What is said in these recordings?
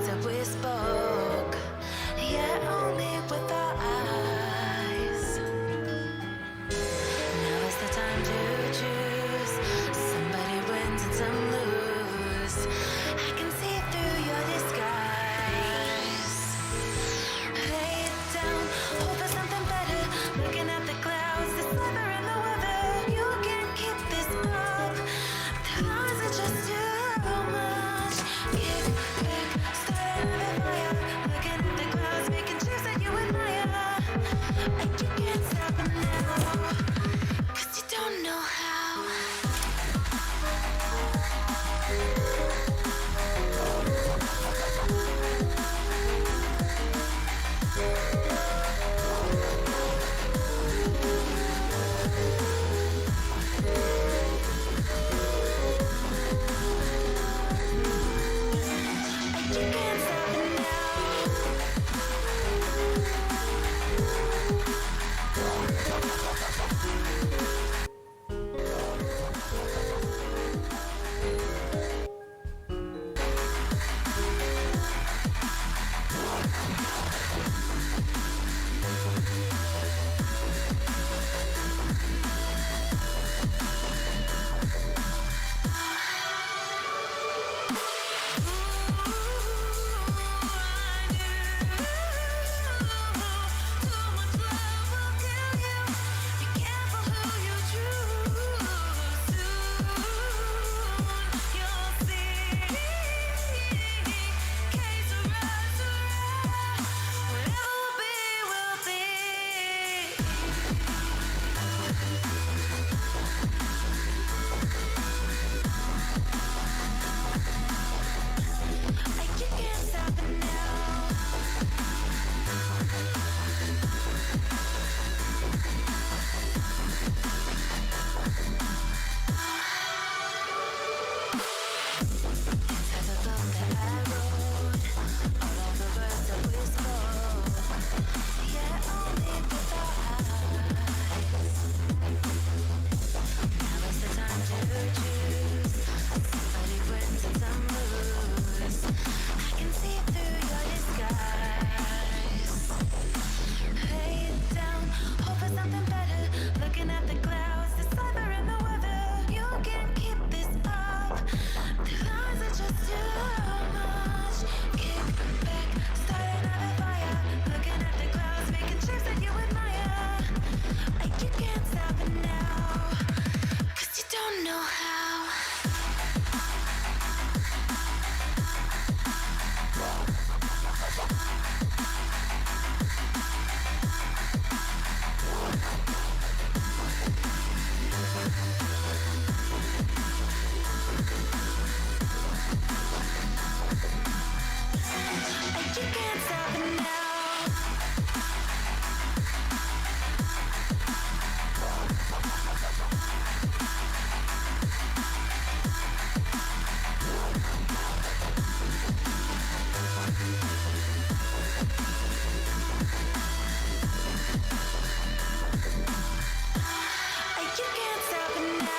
that we spoke. Yeah, only with our eyes. Now is the time to choose. Somebody wins and some lose. I can see through your disguise. Lay it down, hope for something better. Looking at the clouds, the sliver in the weather. You can't keep this up. The lies are just too much. Kick back, start another fire. Looking at the clouds, making trips that you admire. And you can't stop it now, 'cause you don't know how. You can't stop it now.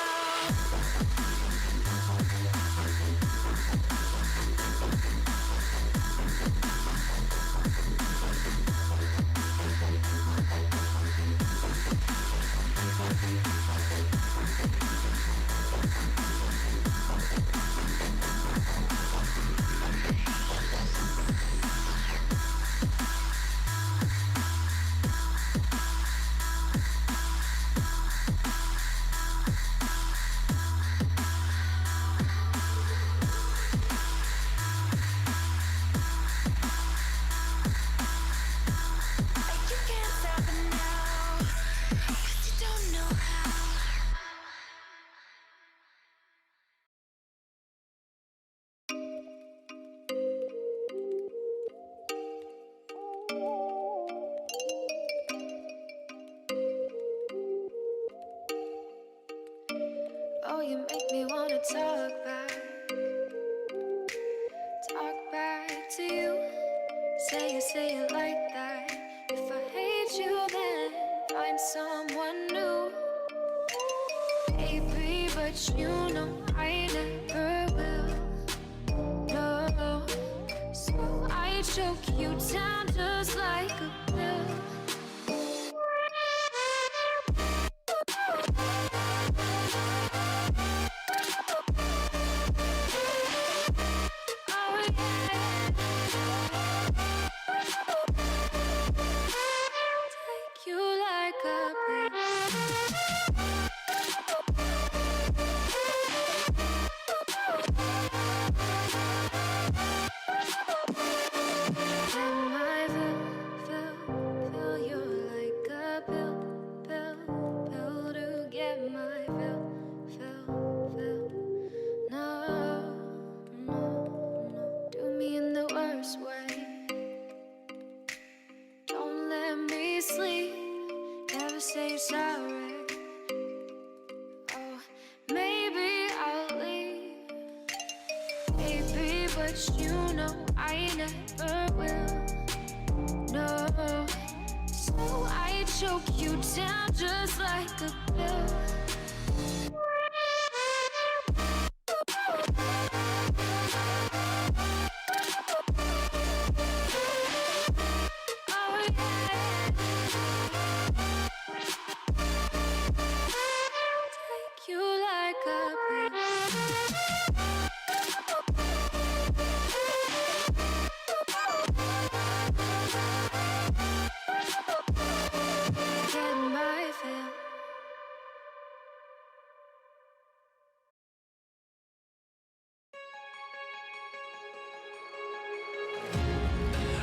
Oh, you make me wanna talk back to you. Say it like that. If I hate you, then find someone new. Baby, but you know I never will. No, so choke you down just like a pill. Oh yeah. Take you like a pill. Sleep, never say sorry. Oh, maybe I'll leave, baby, but you know I never will. No, so I choke you down just like a pill.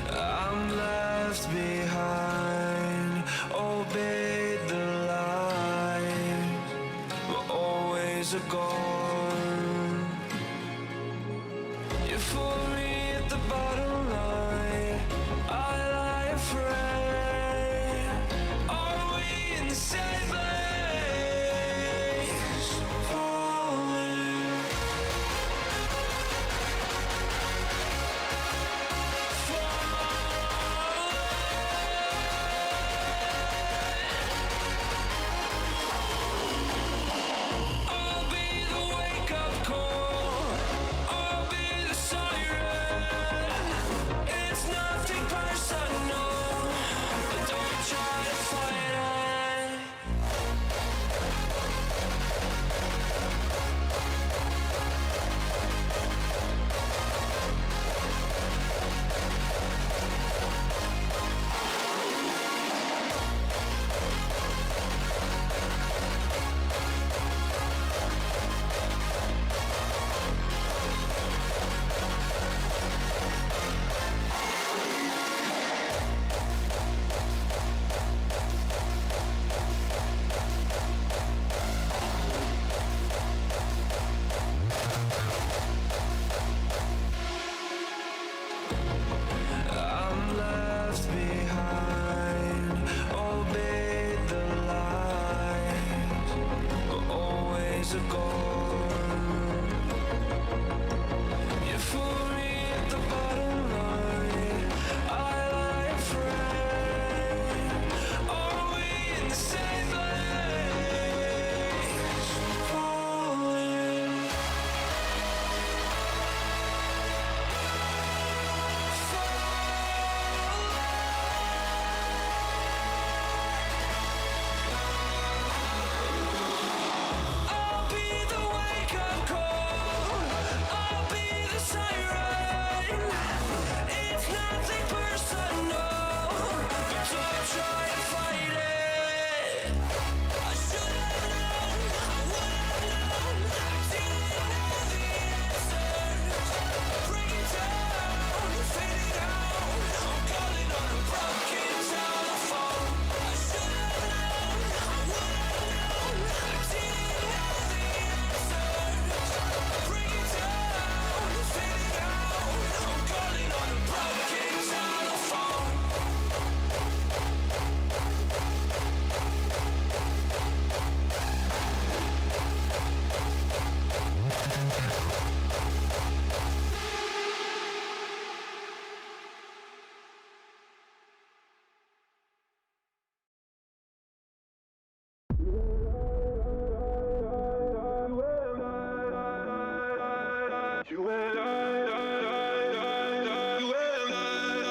I'm left behind, obeyed the lies, but always are gone. You fool me at the bottom line, I lie afraid. Are we in the same place? Falling. You and I, you and I.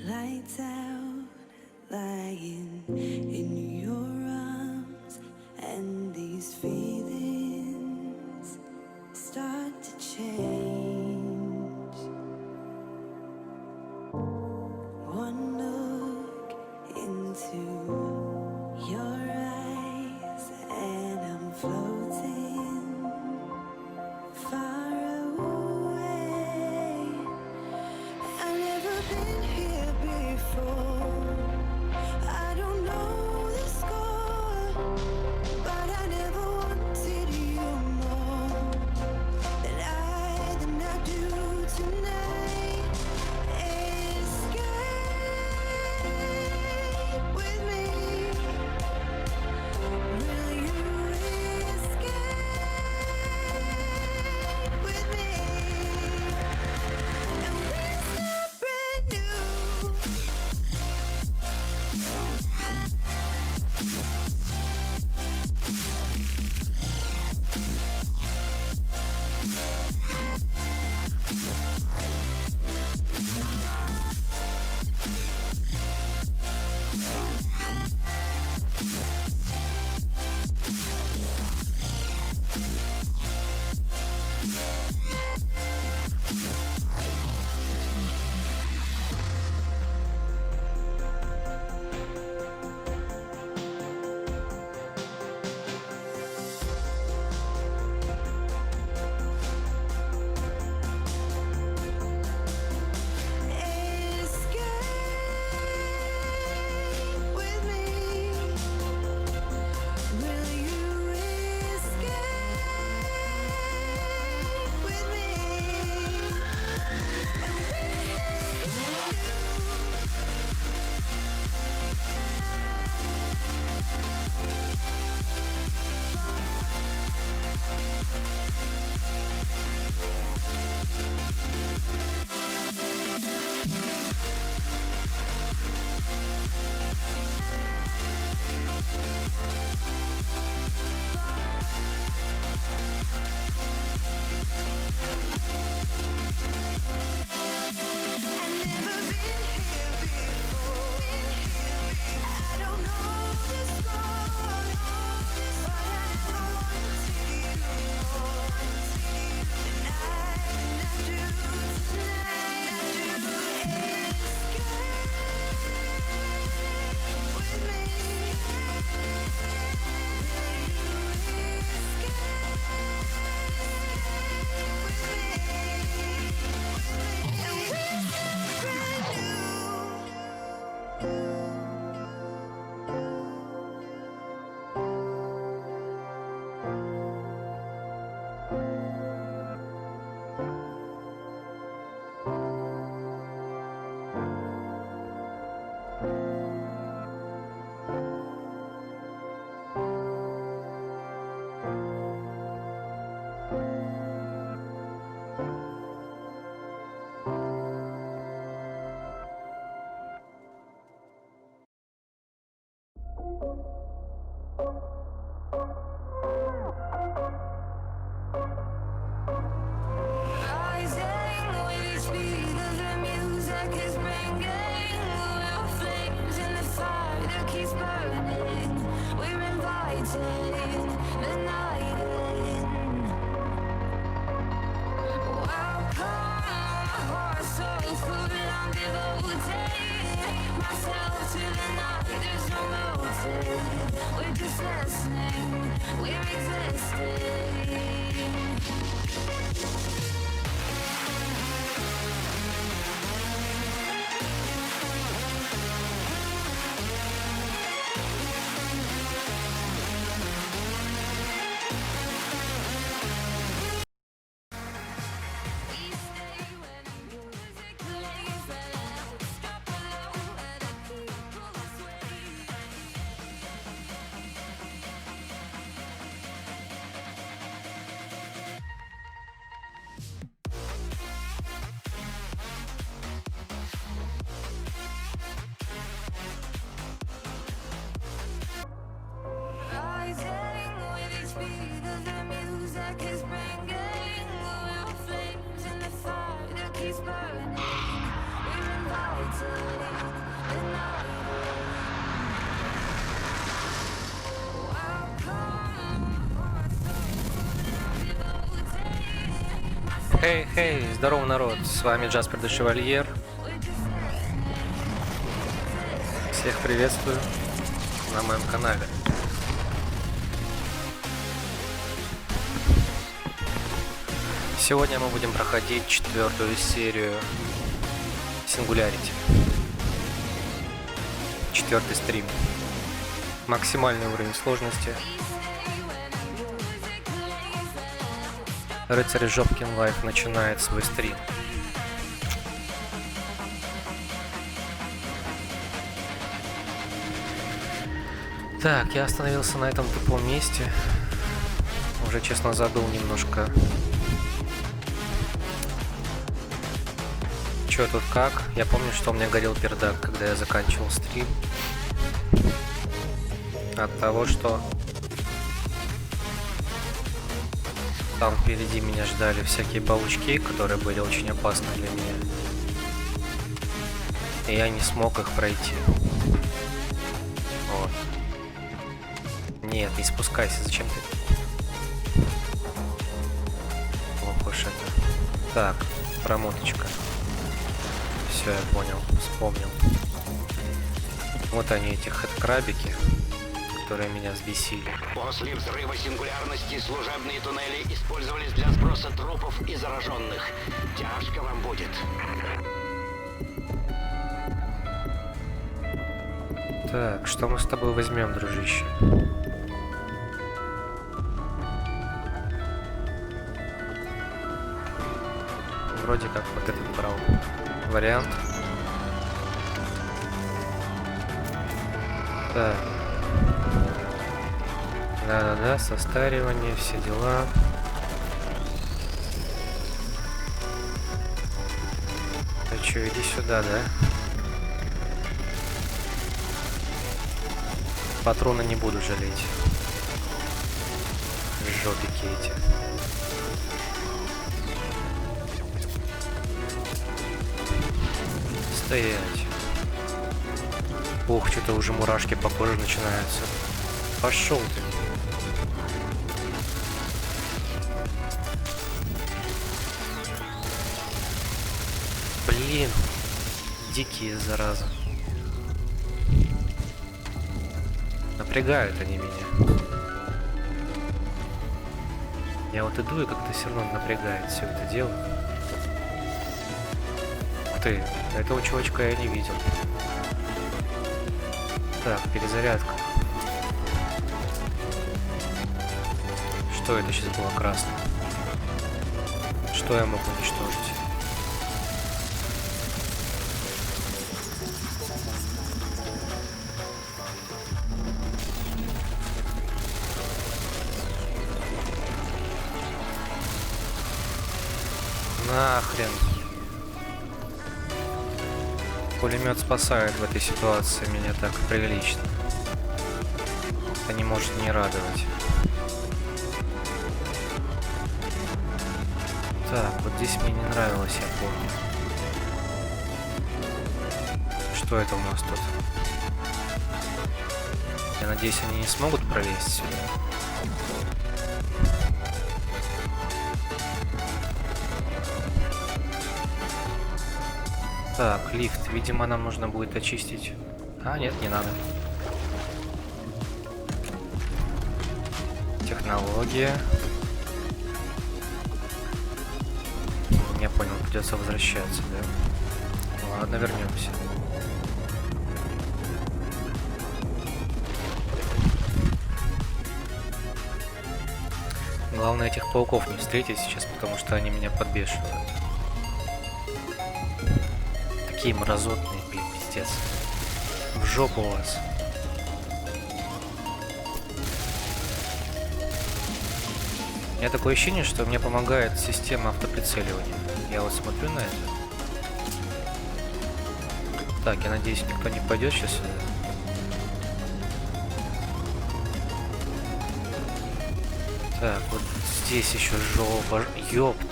Lights out, lying in your arms these feelings start to change. One look into your eyes and I'm floating far away. I've never been here before. I don't know the score, but I never wanted you more than I do tonight. Escape with me. Will you escape with me? And we'll start brand new. Escape with me. Will you escape with me? And I've never been here before. I don't know the score, but I never wanted you more than I do tonight. Escape with me. Rising with each beat of the music is bringing real flames in the fire that keeps burning. We're inviting the night in. Welcome, heart so full, I'm devoting myself to the night. There's no motive, we're just listening, we're existing. We stay when the music plays, but I will stop below where the people sway. Хей, здорово, народ, с вами Джаспер де Шевальер. Всех приветствую на моем канале. Сегодня мы будем проходить 4-ю серию Singularity. 4-й стрим. Максимальный уровень сложности. Рыцарь Жопкин Лайф начинает свой стрим. Так, я остановился на этом тупом месте. Уже, честно, забыл немножко. Чё тут как? Я помню, что у меня горел пердак, когда я заканчивал стрим. От того, что там впереди меня ждали всякие паучки, которые были очень опасны для меня. И я не смог их пройти. Вот. Нет, не спускайся, зачем ты? Ох уж это. Так, промоточка. Все, я понял, вспомнил. Вот они, эти хэдкрабики, которые меня взбесили. После взрыва сингулярности служебные туннели использовались для сброса трупов и зараженных. Тяжко вам будет. Так, что мы с тобой возьмем, дружище? Вроде как вот этот брал вариант. Так. Да-да-да, состаривание, все дела. А чё, иди сюда, да? Патроны не буду жалеть. Жопики эти. Стоять. Ух, что-то уже мурашки по коже начинаются. Пошел ты. Блин, дикие заразы. Напрягают они меня. Я вот иду и как-то все равно напрягает все это дело. Ух ты, этого чувачка я не видел. Так, перезарядка. Что это сейчас было красным? Что я могу уничтожить? Нахрен. Пулемет спасает в этой ситуации меня так прилично. Это не может не радовать. Так, вот здесь мне не нравилось, я помню. Что это у нас тут? Я надеюсь, они не смогут пролезть сюда. Так, лифт. Видимо, нам нужно будет очистить. А, нет, не надо. Технология. Я понял, придется возвращаться, да? Ладно, вернемся. Главное, этих пауков не встретить сейчас, потому что они меня подбешивают. Такие мразотные, блин, пиздец. В жопу вас. У меня такое ощущение, что мне помогает система автоприцеливания. Я вот смотрю на это. Так, я надеюсь, никто не пойдет сейчас сюда. Так, вот здесь еще жопа. Ёпт.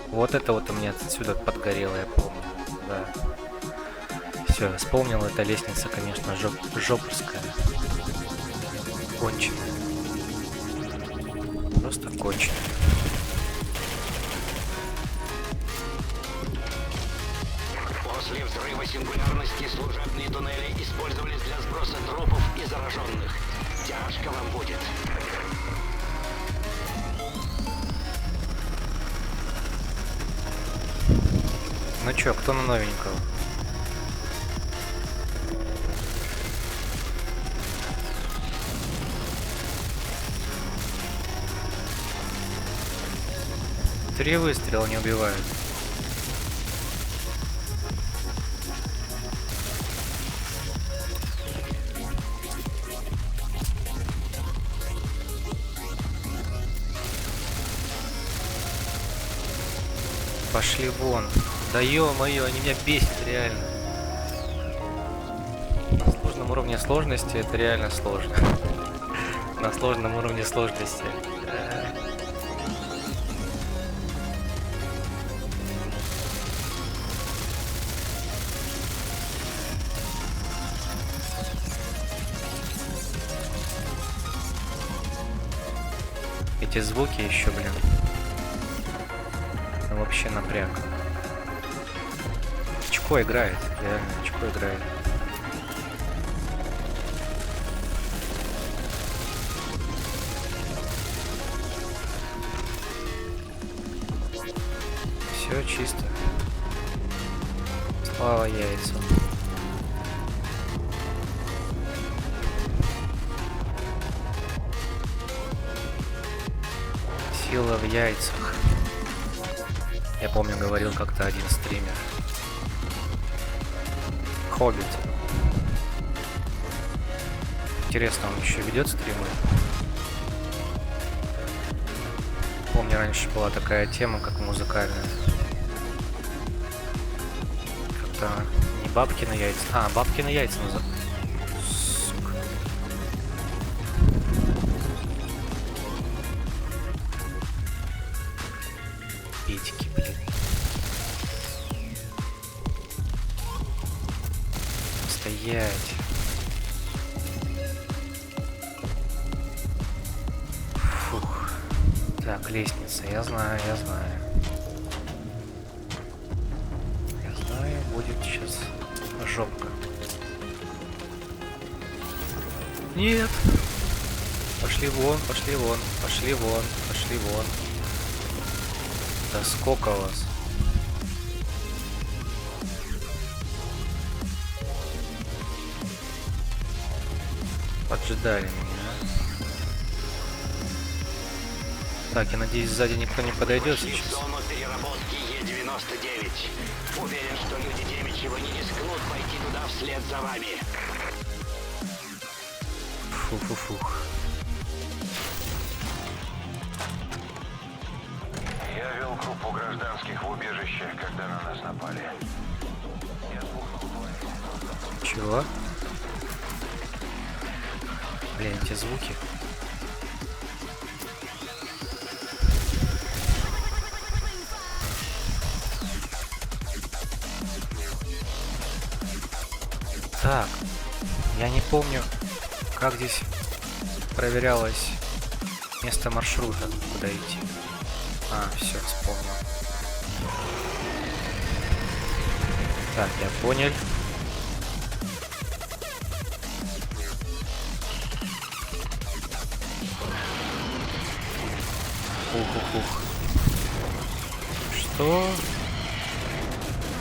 Вот это вот у меня отсюда подгорело, я помню. Да. Все, вспомнил, эта лестница, конечно, жопорская. Конченая. Просто конченая. После взрыва сингулярности служебные туннели использовались для сброса трупов и зараженных. Тяжко вам будет. Ну чё, кто на новенького? Три выстрела не убивают. Пошли вон. Да ё-моё, они меня бесят реально. На сложном уровне сложности это реально сложно. На сложном уровне сложности. Эти звуки еще, блин. Ну, вообще напряг. Чко играет, реально, Чко играет. Все чисто. Слава яйцам. Сила в яйцах. Я помню, говорил как-то один стример. Хоббит. Интересно, он еще ведет стримы? Помню, раньше была такая тема, как музыкальная. Как-то не бабкины яйца. А, бабкины яйца называют. Сука. Петики, блин. Стоять. Фух. Так, лестница. Я знаю, я знаю. Я знаю, будет сейчас жопка. Нет. Пошли вон, пошли вон, пошли вон, пошли вон. Да сколько вас? Поджидали меня. Так, я надеюсь, сзади никто не подойдет Вошли в сейчас. зону переработки Е-99. Уверен, что люди Демичева не рискнут пойти туда вслед за вами. Фу-фу-фух. Я вел группу гражданских в убежище, когда на нас напали. Я слушал твои. Чего? Блин, эти звуки. Так, я не помню, как здесь проверялось место маршрута, куда идти. А, все, вспомнил. Так, я понял. Ух. Что?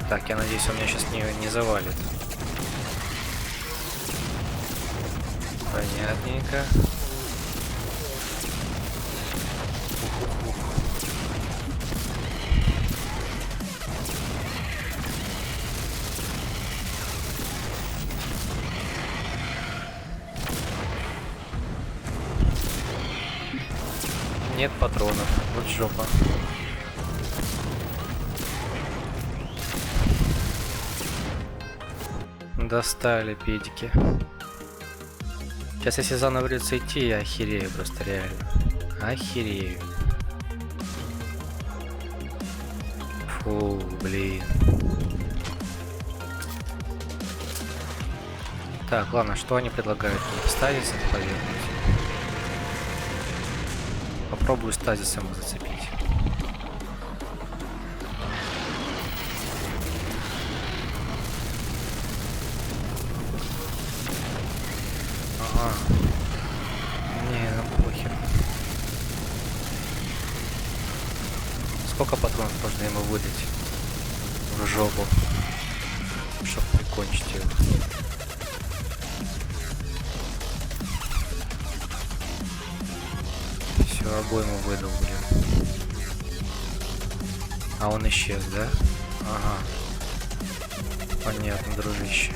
Так, я надеюсь, он меня сейчас не завалит. Понятненько. Ух. Нет патронов. Вот жопа. Достали педики. Сейчас, если заново придется идти, я охерею просто реально. Охерею. Фу, блин. Так, ладно, что они предлагают? Стазис повернуть. Попробую стазисом их зацепить. сколько патронов можно ему выдать в жопу, чтобы прикончить его. Все, обойму выдал, блин. А он исчез, да? Ага. Понятно, дружище.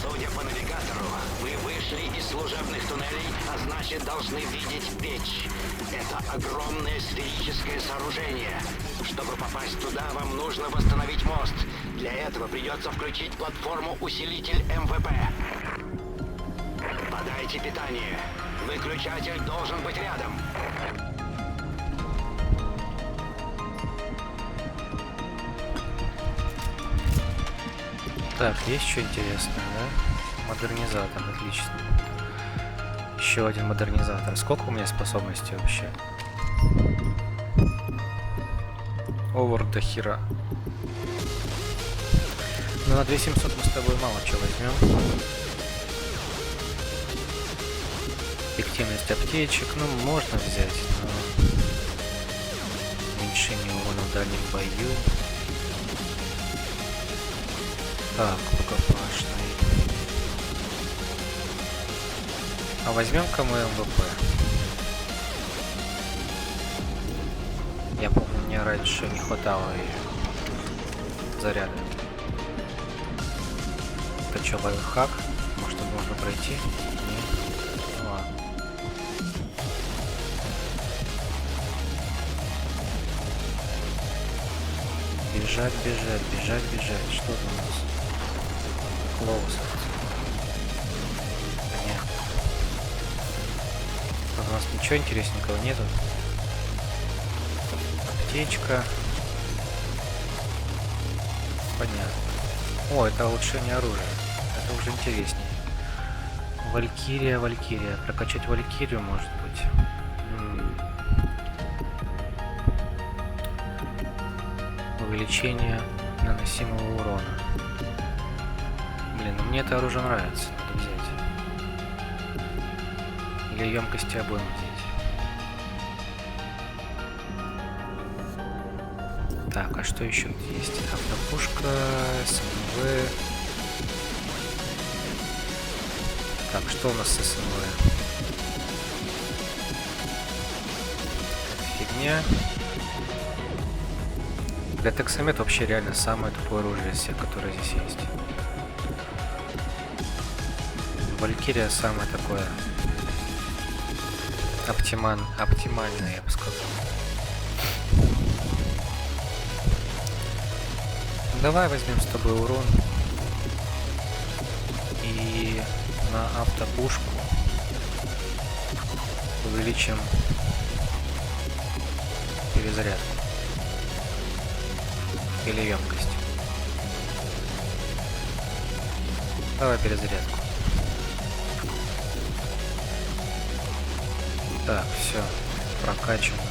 Судя по навигатору, вы вышли из служебных туннелей, а значит должны видеть печь. Это огромное сферическое сооружение. Чтобы попасть туда, вам нужно восстановить мост. Для этого придется включить платформу-усилитель МВП. Подайте питание. Выключатель должен быть рядом. Так, есть что интересное, да? Модернизатор, отлично. Еще один модернизатор. Сколько у меня способностей вообще? Овер до хера. Ну, на 2700 мы с тобой мало чего возьмем. Эффективность аптечек, ну, можно взять, но... Уменьшение урона в дальнем бою. Так, рукопашный. А возьмем-ка мы МВП. Я помню, мне раньше не хватало и заряда. Это что, лайфхак? Может, это можно пройти? Нет. Ладно. Бежать, бежать, бежать, бежать. Что это у нас? Клоус. Понятно. У нас ничего интересненького нету. Аптечка. Понятно. О, это улучшение оружия. Это уже интереснее. Валькирия, Валькирия. Прокачать Валькирию, может быть. Увеличение наносимого урона. Блин, ну мне это оружие нравится. Надо взять. Или емкости обоим взять. Так, а что еще есть? Автопушка, СМВ. Так, что у нас с СМВ? Фигня. Для таксомет вообще реально самое тупое оружие из всех, которые здесь есть. Валькирия самое такое оптимальное, я бы сказал. Давай возьмем с тобой урон и на автопушку увеличим перезарядку или емкость. Давай перезарядку. Так, все, прокачано.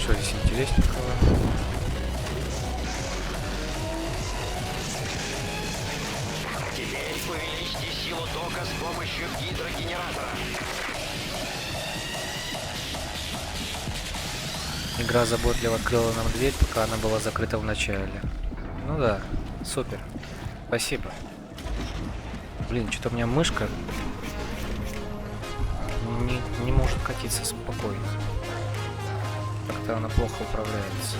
Что здесь интересненького? Теперь увеличьте силу тока с помощью гидрогенератора. Игра заботливо открыла нам дверь, пока она была закрыта в начале. Ну да, супер. Спасибо. Блин, что-то у меня мышка не может катиться спокойно. Как-то она плохо управляется.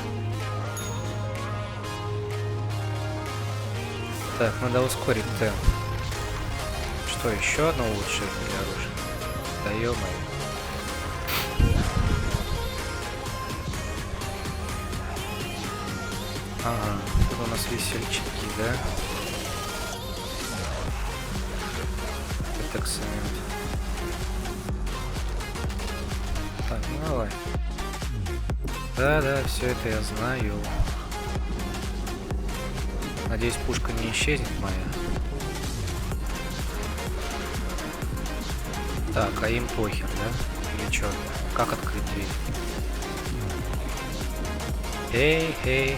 Так, надо ускорить темп. Что, еще одно улучшение для оружия? Да ё-моё. Ага, тут у нас весельчаки, да? Так, так, ну давай. Да, все это я знаю. Надеюсь, пушка не исчезнет моя. Так, а им похер, да? Или чё? Как открыть дверь? Эй. Эй.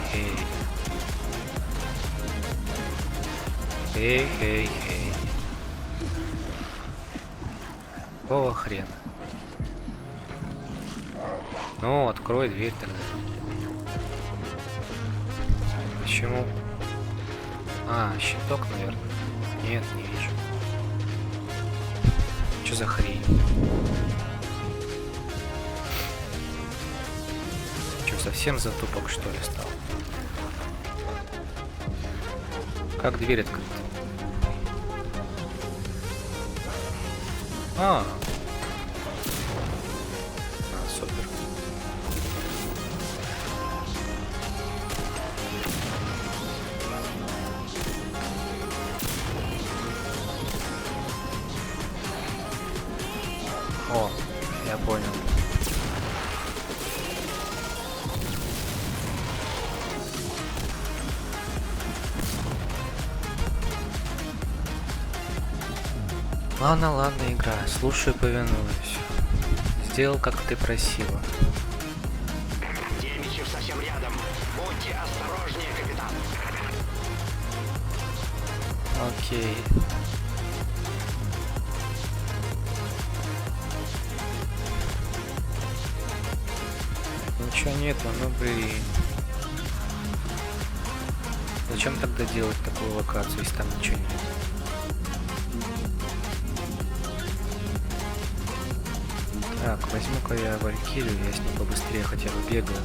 Какого хрена? Ну, открой дверь тогда. Почему? А, щиток, наверное. Нет, не вижу. Что за хрень? Что, совсем затупок, что ли, стал? Как дверь открыть? А, супер. О, я понял. Ладно, ладно, игра. Слушаю, повинуюсь. Сделал, как ты просила. Демичев совсем рядом. Будьте осторожнее, капитан. Окей. Ничего нету, ну блин. Зачем тогда делать такую локацию, если там ничего нет? Так, возьму-ка я Валькирию, я с ним побыстрее хотя бы бегаю.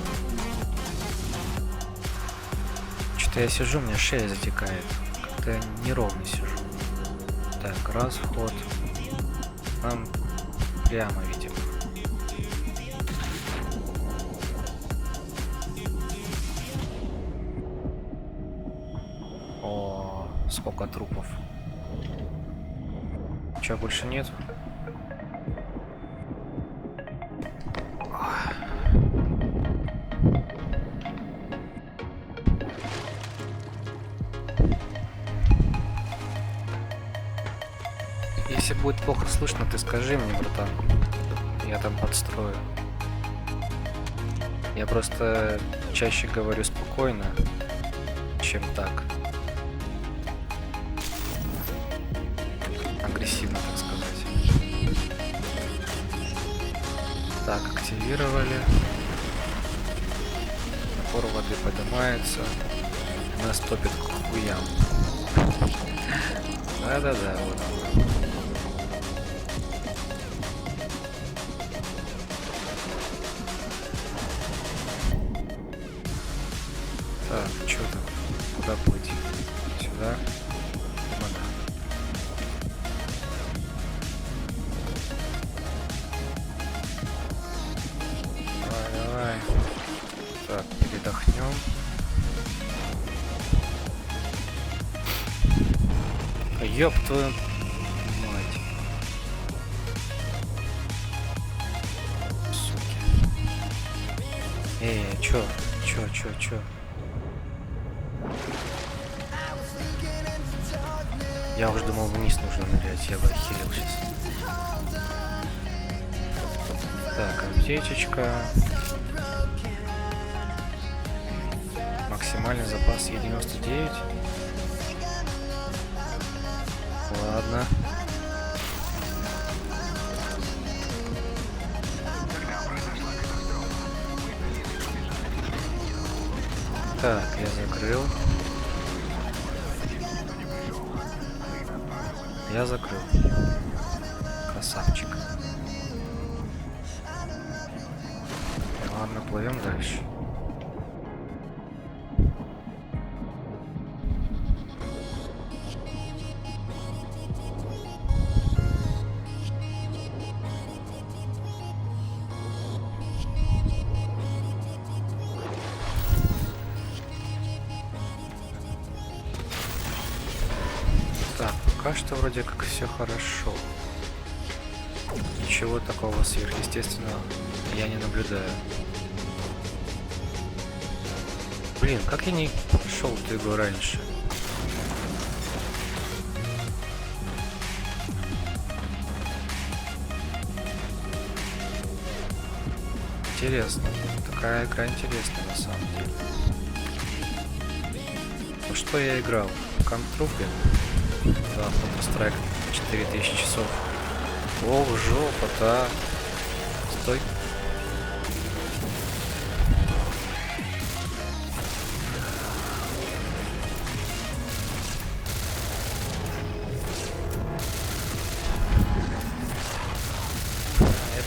Что-то я сижу, у меня шея затекает. Как-то неровно сижу. Так, раз, вход. Нам прямо, видимо. О, сколько трупов. Чё, больше нет? Если будет плохо слышно, ты скажи мне, братан. Я там подстрою. Я просто чаще говорю спокойно, чем так. Агрессивно, так сказать. Так, активировали. Напор воды поднимается. Нас топит к хуям. Да-да-да, вот. Так, что там? Куда плыть? Сюда? Вода. Давай, давай. Так, передохнем. Ёб твою мать. Суки. Чё? Я уже думал, вниз нужно нырять, я бы охерел сейчас. Так, аптечечка. Максимальный запас Е99. Ладно. Так, я закрыл. Я закрыл. Красавчик. Ладно, плывем дальше. Так, пока что вроде как все хорошо. Ничего такого сверхъестественного я не наблюдаю. Блин, как я не прошел эту игру раньше? Интересно. Такая игра интересная на самом деле. Ну что я играл? В Контрупе? Да, Counter-Strike 4000 часов. Ох, жопа-то. Стой.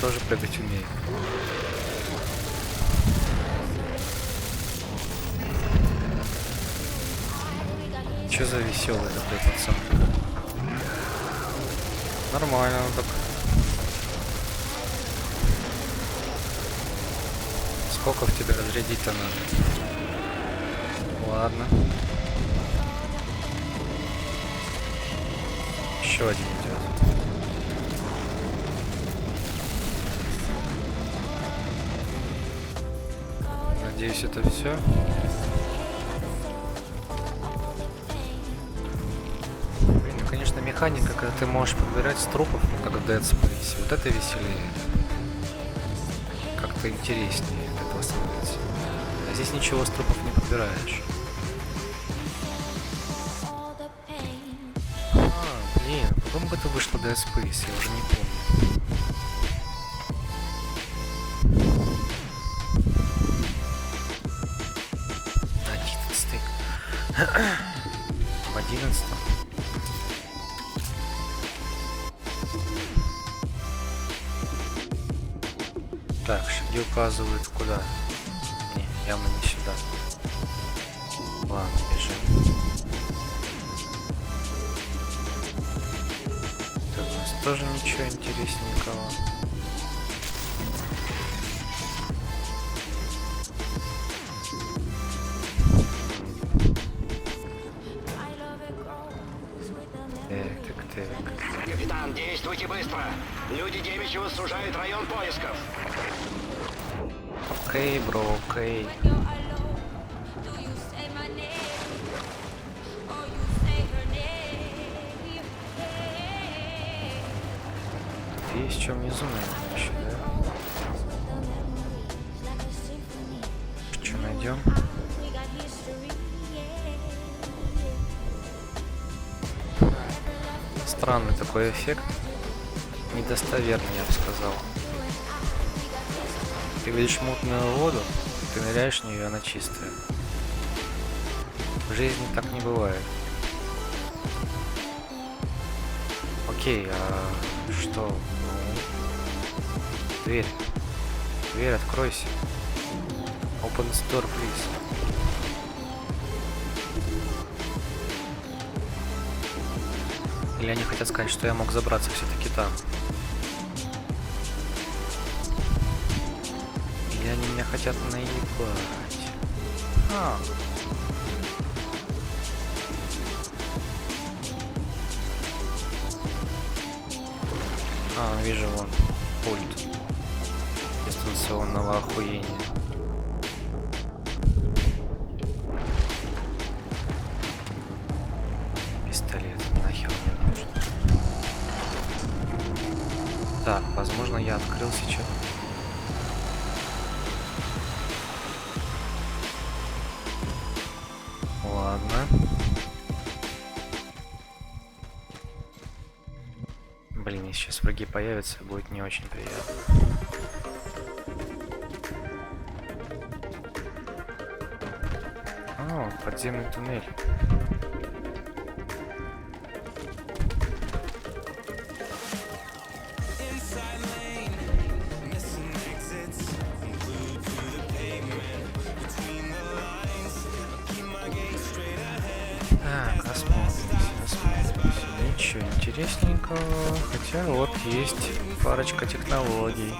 тоже прыгать умеет. Чё за веселый такой пацан? Нормально он так. Сколько в тебя разрядить-то надо? Ладно. Еще один идет. Надеюсь, это все. Блин, ну, конечно, механика, когда ты можешь подбирать с трупов, как в Dead Space, вот это веселее. Как-то интереснее от этого становится. А здесь ничего с трупов не подбираешь. Блин, потом бы это вышло Dead Space, я уже не помню. В 11. Так, шаги указывают куда? Не, явно не сюда. Ладно, бежим. Тут у нас тоже ничего интересненького. Капитан, действуйте быстро! Люди Демичева сужают район поисков. Окей, бро, окей. Тут есть что внизу, наверное, еще, да? Что найдем? Странный такой эффект. Недостоверный, я бы сказал. Ты видишь мутную воду, ты ныряешь в нее, она чистая. В жизни так не бывает. Окей, а что? Ну, дверь. Дверь, откройся. Open the door, please. Или они хотят сказать, что я мог забраться все-таки там? Или они меня хотят наебать? Вижу вон пульт дистанционного охуения. Пистолет, нахер мне нужен. Так, возможно, я открыл сейчас. Ладно. Блин, если сейчас враги появятся, будет не очень приятно. О, подземный туннель. Так, осмотримся. Ничего интересненького. Хотя вот есть парочка технологий.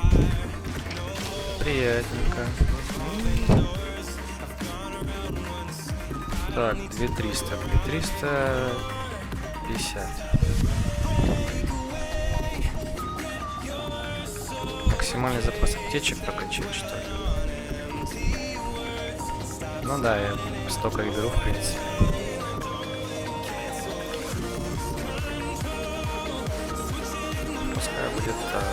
Приятненько. Так, 2300, 2350. Максимальный запас аптечек прокачать, что ли? Ну да, я столько и беру, в принципе. Пускай будет так.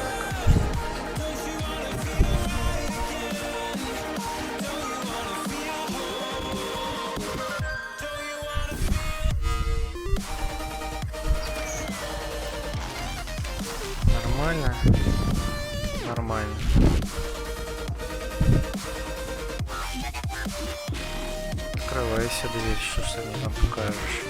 Нормально. Нормально. Открывайся, дверь, что ж ты мне там покажешь.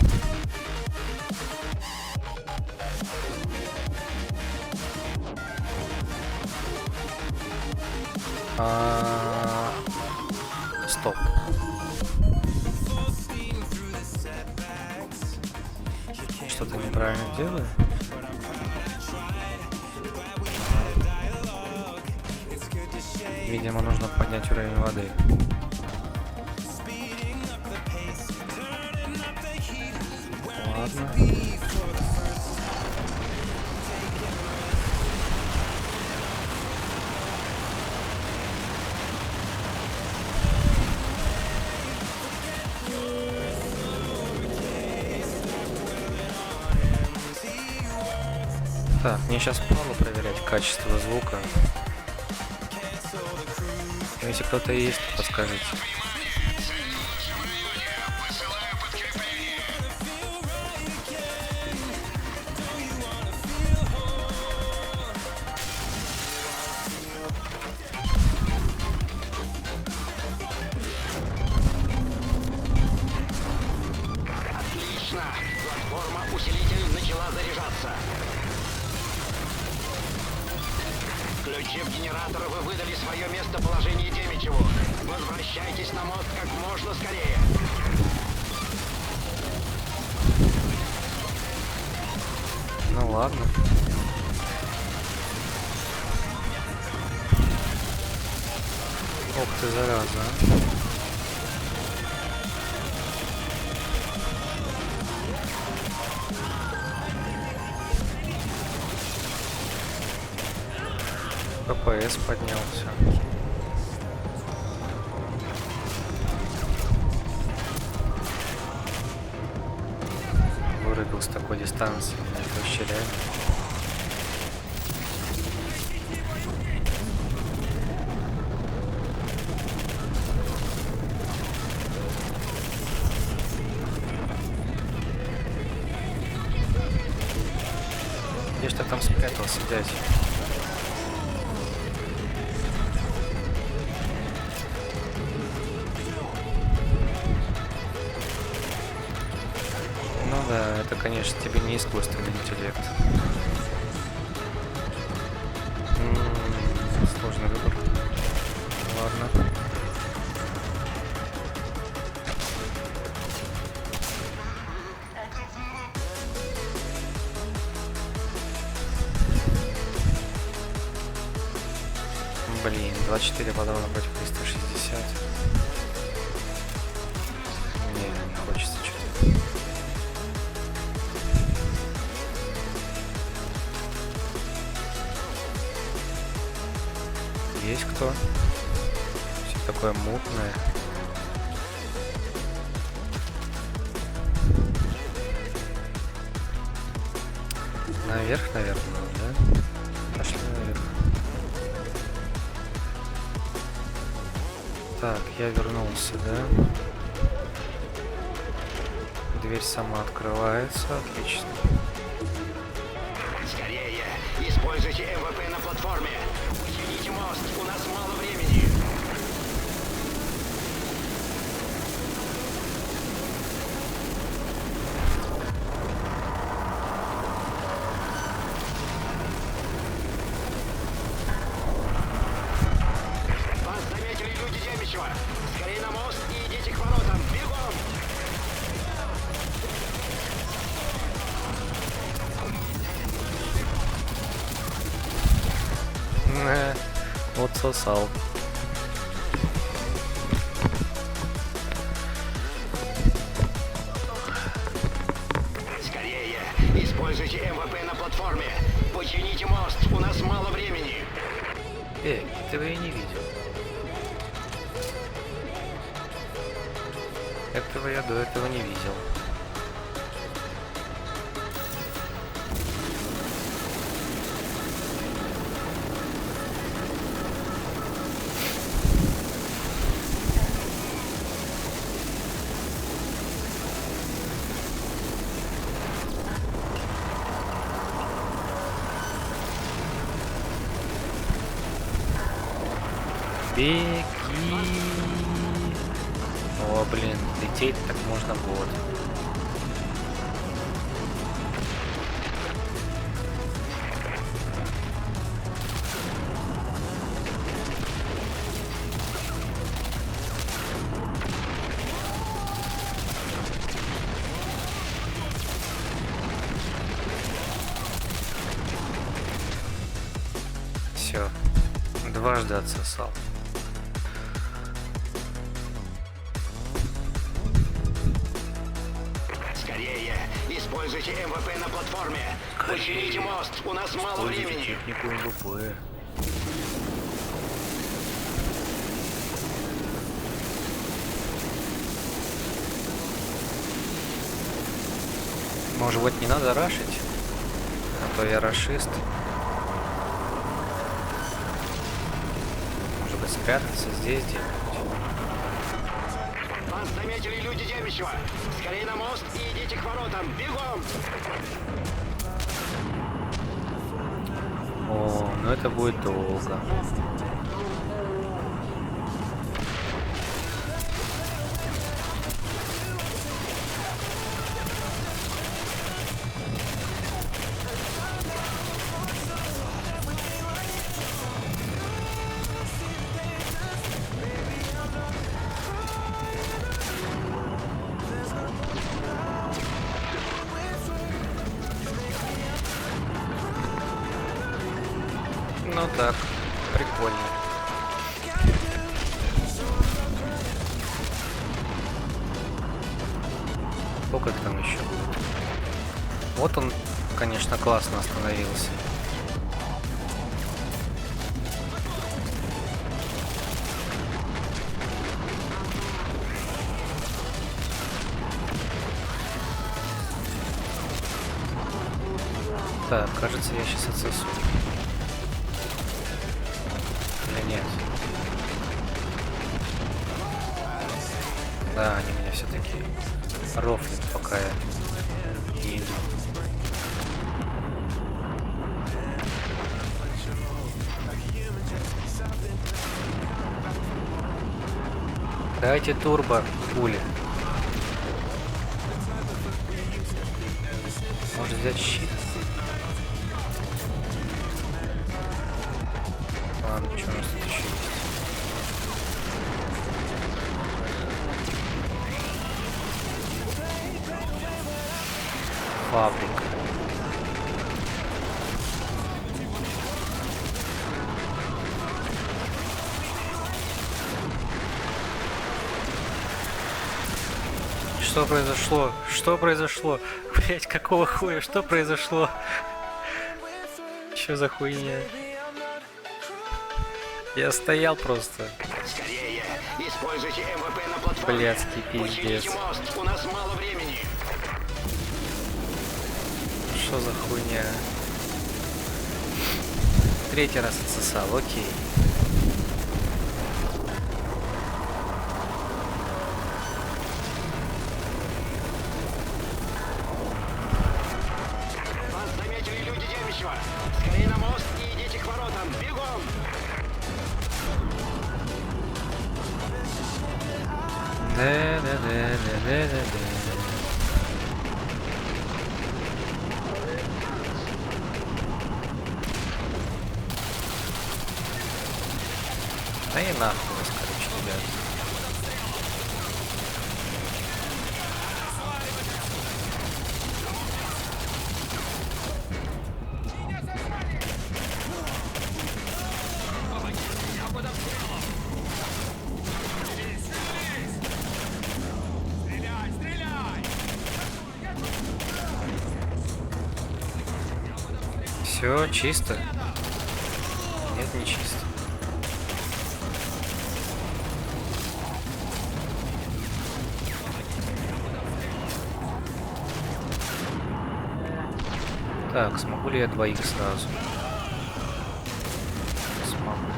Стоп. Что-то неправильно делаю. Видимо, нужно поднять уровень воды. Ладно. Так, мне сейчас впало проверять качество звука. Если кто-то есть, подскажите. Отлично! Платформа усилитель начала заряжаться. Включив генератор, вы выдали свое местоположение Демичеву. Возвращайтесь на мост как можно скорее. Ну ладно. Ох ты, зараза. ППС поднялся. Вырубил с такой дистанции. Это вообще реально. Где ж ты там спрятался, дядь? Ну да, это, конечно, тебе не искусственный интеллект. Сложный выбор. Ладно. Блин, 24 патрона против 360. Не хочется что-то. Есть кто? Все такое мутное. Наверх, наверное, да? Пошли наверх. Так, я вернулся, да? Дверь сама открывается, отлично. Скорее! Используйте МВП на платформе! Чините мост, у нас мало времени! Вас заметили люди Демичева! Скорее на мост и идите к воротам! Бегом! Вот сосал. Скорее! Используйте МВП на платформе! Почините мост, у нас мало времени! Этого я не видел. Этого я до этого не видел. Беги! О, блин, лететь так можно год. Дважды отсосал. Скорее! Используйте МВП на платформе! Учините мост! У нас мало Используйте времени! технику МВП. Может быть, не надо рашить? А то я рашист. Может быть, спрятаться здесь где-нибудь? Вас заметили люди Демичева! Скорее на мост и идите к воротам! Бегом! О, ну это будет долго. Ну так, прикольно. Сколько там еще? Вот он, конечно, классно остановился. Так, кажется, я сейчас отсосу. Или нет? Да, они меня все-таки рофлят, пока я не иду. Дайте турбо, пули. Может взять щит? Ладно, что у нас тут еще есть? Фабрика. Что произошло? Что произошло? Блять, какого хуя? Что произошло? Что за хуйня? Я стоял просто. Скорее! Используйте МВП на платформе! Блядский пиздец. Учините мост! У нас мало времени! Что за хуйня? Третий раз отсосал, окей. Вас заметили люди Демичева! Скорее на мост и идите к воротам! Бегом! Да-да-да-да-да-да. Да и нахуй вас, короче, ребят. Все чисто? Нет, не чисто. Так, смогу ли я двоих сразу? Смогу.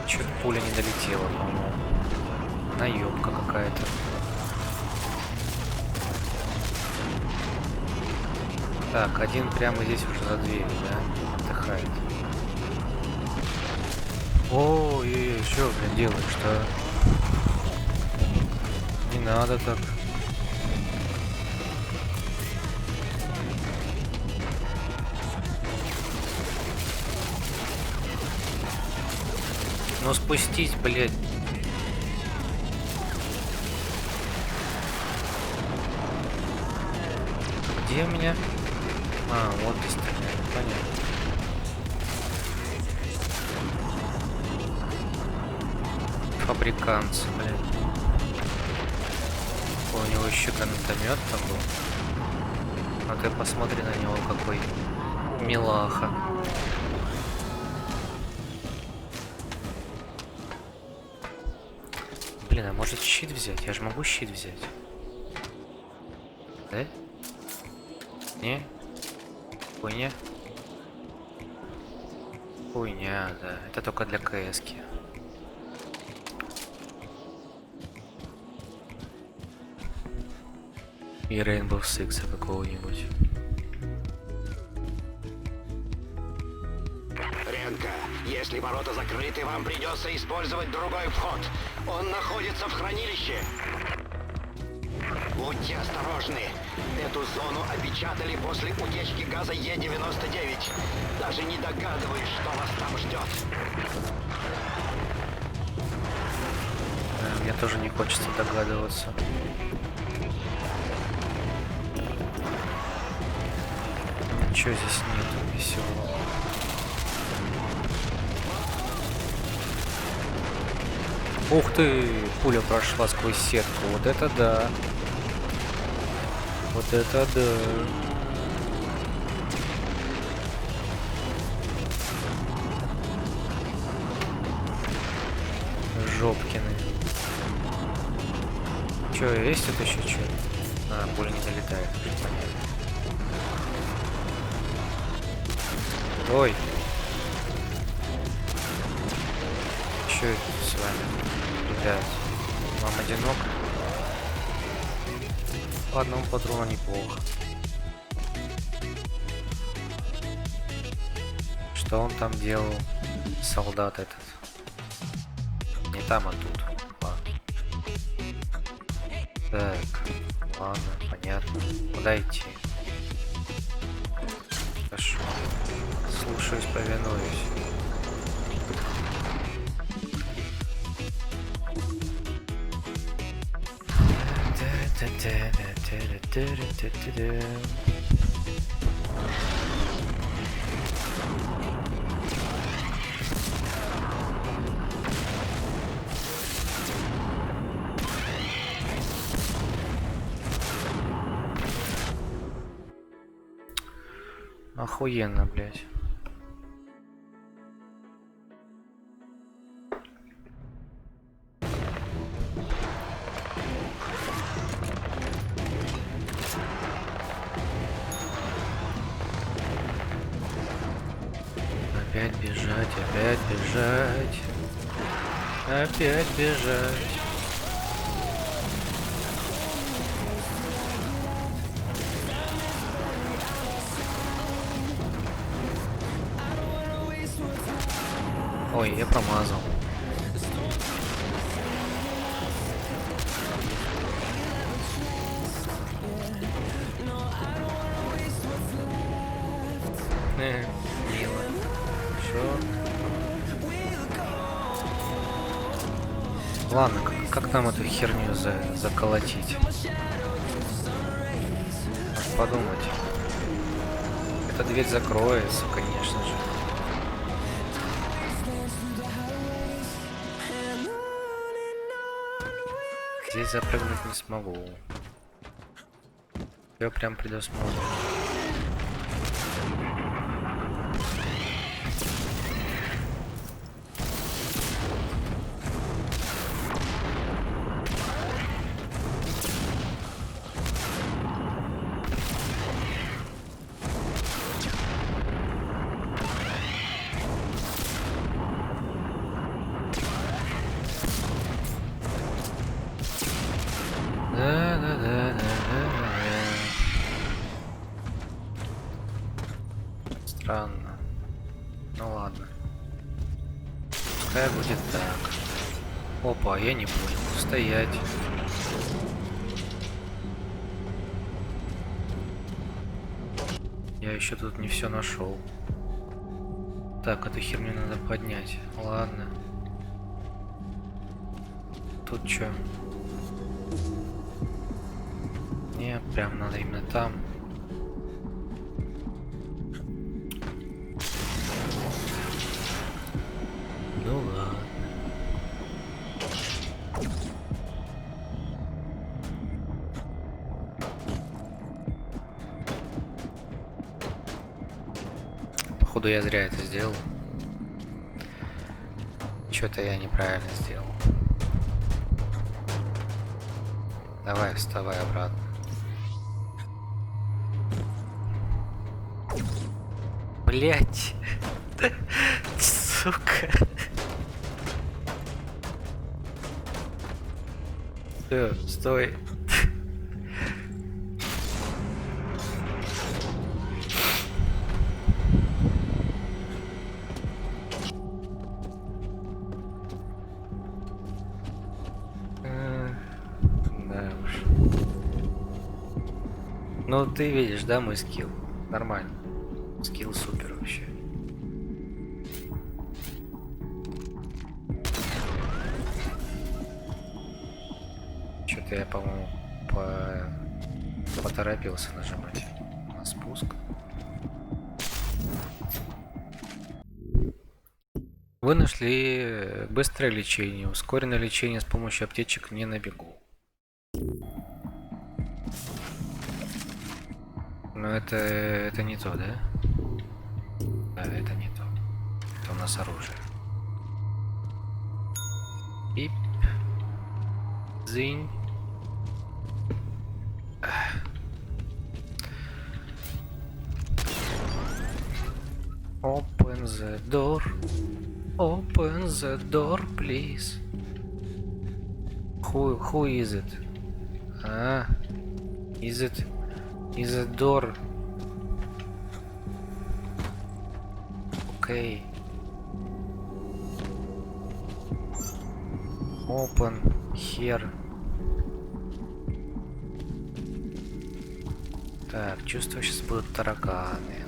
Чё-то пуля не долетела, по-моему. Наёбка какая-то. Так, один прямо здесь уже за дверью, да? Отдыхает. Ой, что, блин, делаешь-то? Не надо так. Ну спустись, блядь. Где у меня? А, вот где стреляют, понятно. Фабриканцы, блин. О, у него еще гранатомет там был. А ты посмотри на него, какой милаха. Блин, а может щит взять? Я же могу щит взять. Да? Не? Хуйня? Хуйня, да. Это только для КС-ки. И Rainbow Six какого-нибудь. Ренка, если ворота закрыты, вам придется использовать другой вход. Он находится в хранилище. Будьте осторожны. Эту зону опечатали после утечки газа Е-99. Даже не догадываюсь, что вас там ждет. Мне тоже не хочется догадываться. Ничего здесь нету веселого. Ух ты! Пуля прошла сквозь сетку. Вот это да! Вот это да! Жопкины. Чё, есть тут еще что? А, пуля не долетает. Понятно. Ой! Чё это с вами? Ребят, вам одинок? По одному патрону неплохо. Что он там делал? Солдат этот. Не там, а тут. Ладно. Так, ладно, понятно. Куда идти? Хорошо. Слушаюсь, повинуюсь. Охуенно, блядь. Опять бежать, опять бежать. Опять бежать. Ой, я промазал. Мило. Шо? Ладно, как нам эту херню заколотить? Надо подумать. Эта дверь закроется, конечно же. Здесь запрыгнуть не смогу. Я прям предусмотрел. Странно. Ну ладно. Пускай будет так. Опа, я не понял. Стоять. Я еще тут не все нашел. Так, эту херню надо поднять. Ладно. Тут что? Не, прям надо именно там. Ну ладно. Походу я зря это сделал. Что-то я неправильно сделал. Давай, вставай обратно. Блять. Сука. Всё, стой. Да уж. Ну ты видишь, да, мой скилл? Нормально. Скилл супер вообще. Что-то я, по-моему, поторопился нажимать на спуск. Вы нашли быстрое лечение, ускоренное лечение с помощью аптечек не на бегу. Но это не то, да? Да, это не то. Это у нас оружие. Пип. Зинь. Open the door. Open the door, please. Who is it? Is it door? Okay. Open here. Так, чувствую, сейчас будут тараканы.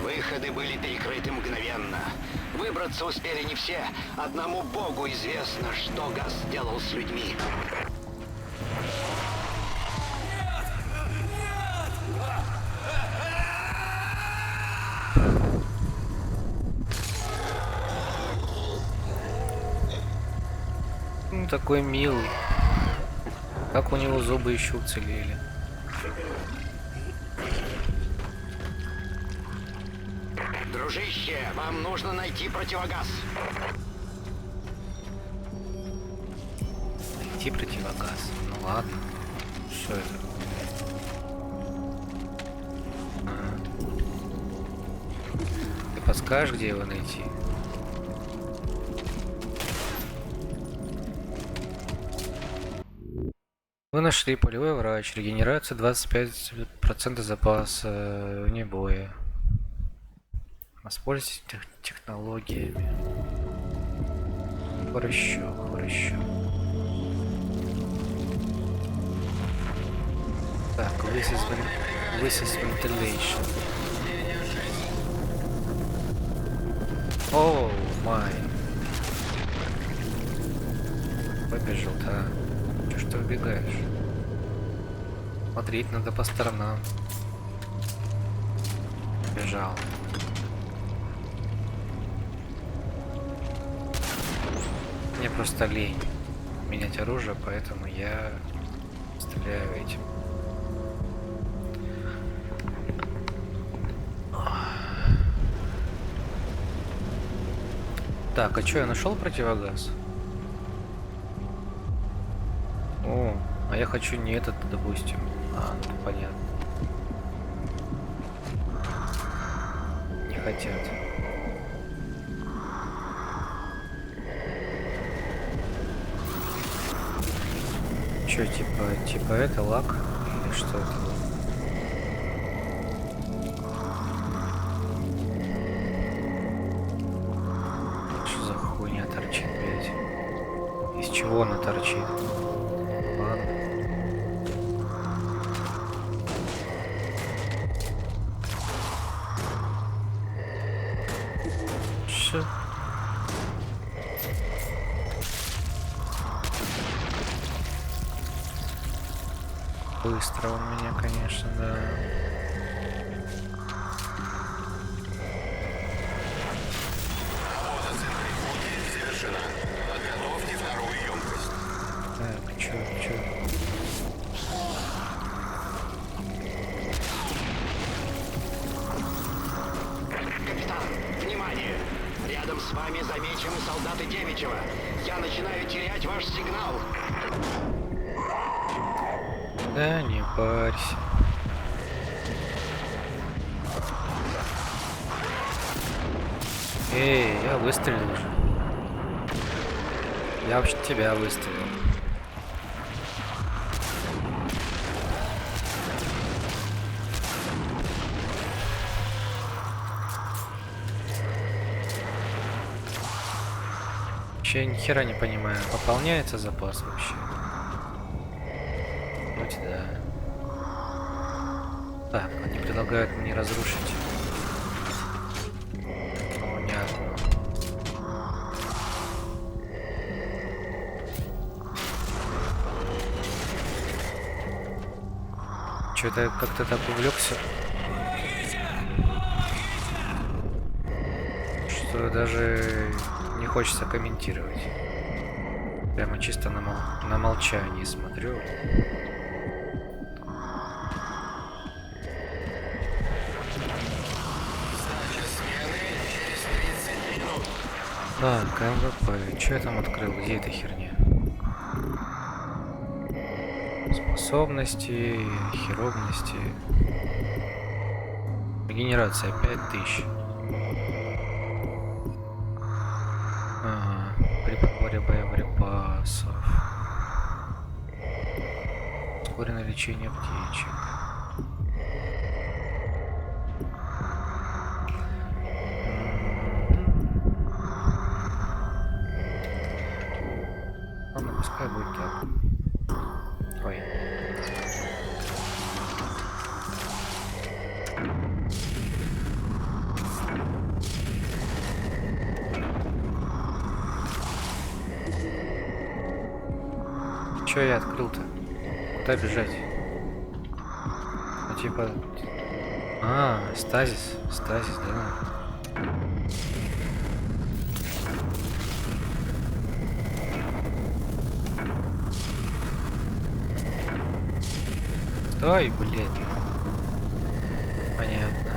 Выходы были перекрыты мгновенно. Выбраться успели не все. Одному богу известно, что газ сделал с людьми. Ну, такой милый. Как у него зубы еще уцелели. Дружище, вам нужно найти противогаз. Найти противогаз. Ну ладно. Что это? Ты подскажешь, где его найти? Вы нашли полевой врач. Регенерация 25% запаса вне боя. Воспользуйтесь технологиями. Хорошо, хорошо. Так, this is ventilation. О, май. Побежал, да. Чё ж ты убегаешь? Смотреть надо по сторонам. Бежал. Мне просто лень менять оружие, поэтому я стреляю этим. Так, а что, я нашел противогаз? О, а я хочу не этот, допустим. Ну понятно. Не хотят. Че, типа это лак? Или что это? Что за хуйня торчит, блядь? Из чего она торчит? Ладно. Что? Быстро он меня, конечно, да. с вами замечены солдаты Девичьего. Я начинаю терять ваш сигнал. Да не парься. Эй, я выстрелил уже. Я вообще тебя выстрелил. Вообще ни хера не понимаю, пополняется запас вообще? Вроде да. Так, они предлагают мне разрушить. Понятно. Что-то я как-то так увлекся, что даже не хочется комментировать. Прямо чисто на молчание смотрю. Так, МВП. Что я там открыл? Где эта херня? Способности, херобности. Регенерация 5000. Ага, при подборе боеприпасов. Ускоренное лечение птичек. Ладно, пускай будет так. Ой. Чё я открыл-то? Куда бежать? Ну типа... А, стазис. Стазис, да? Ой, блин. Понятно.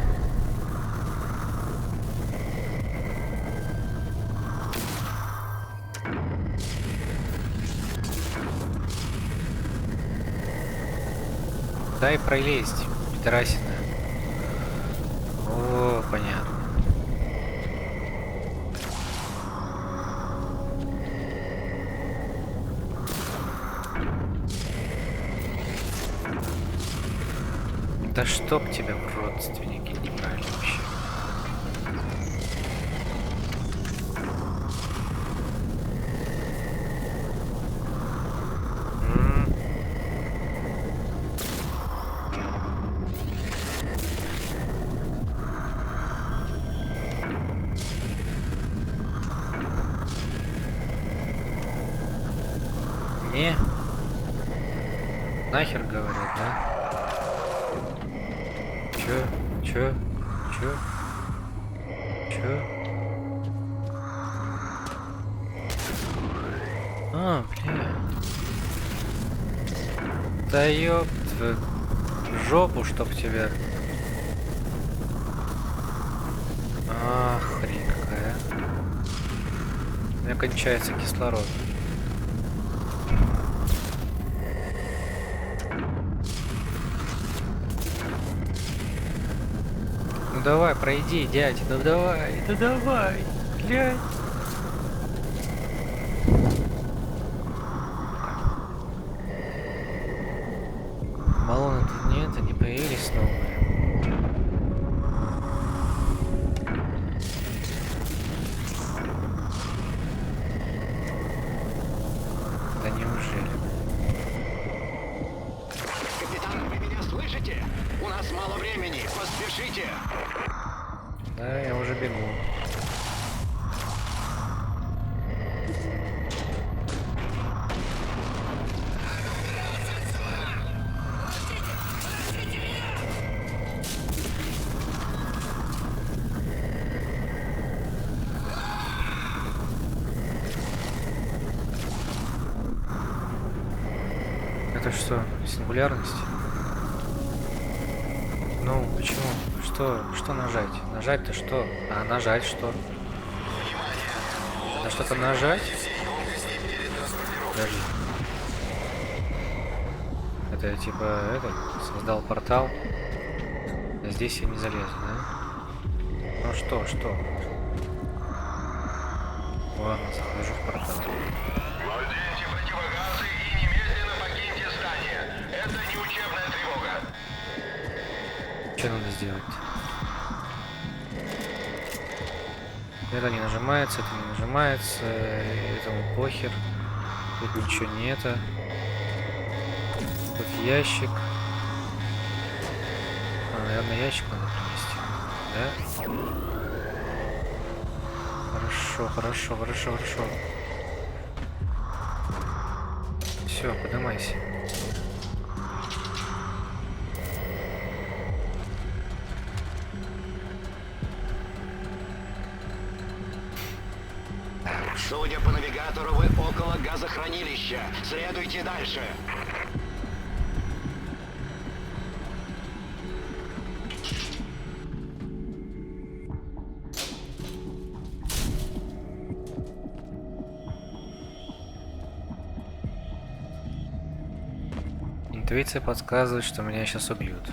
Дай пролезть, пидорасина. О, понятно. Да чтоб тебя в родственники не брали вообще. Не. Нахер говорят, да? Чё? А, бля. Да ёб твою жопу, чтоб тебя. Ах, хрень какая. У меня кончается кислород. Ну давай, пройди, дядя, ну давай, глянь. Баллоны тут нет, они появились новые. Да неужели? Капитан, вы меня слышите? У нас мало времени, поспешите! Да, я уже бегу. Это что, сингулярность? Ну, почему? Что нажать? Нажать-то что? А нажать что? Внимание! На что-то нажать? Подожди. Это я типа этот создал портал. А здесь я не залезу, да? Ну что? Ладно, захожу в портал. Наденьте противогазы и немедленно покиньте здание. Это не учебная тревога. Что надо сделать? Это не нажимается, это не нажимается, этому похер. Тут ничего не это. Тут ящик. Наверное, ящик надо принести. Да? Хорошо. Все, поднимайся. Судя по навигатору, вы около газохранилища. Следуйте дальше. Интуиция подсказывает, что меня сейчас убьют.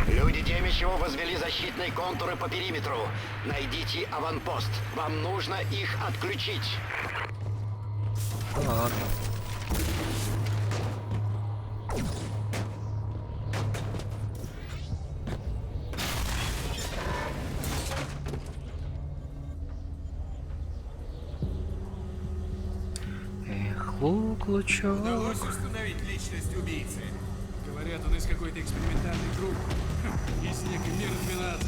Люди Демичева возвели защитные контуры по периметру. Найдите аванпост. Вам нужно их отключить. Ну ладно. Эх, лучок. Удалось установить личность убийцы. Говорят, он из какой-то экспериментальной группы. Из некой мир 12.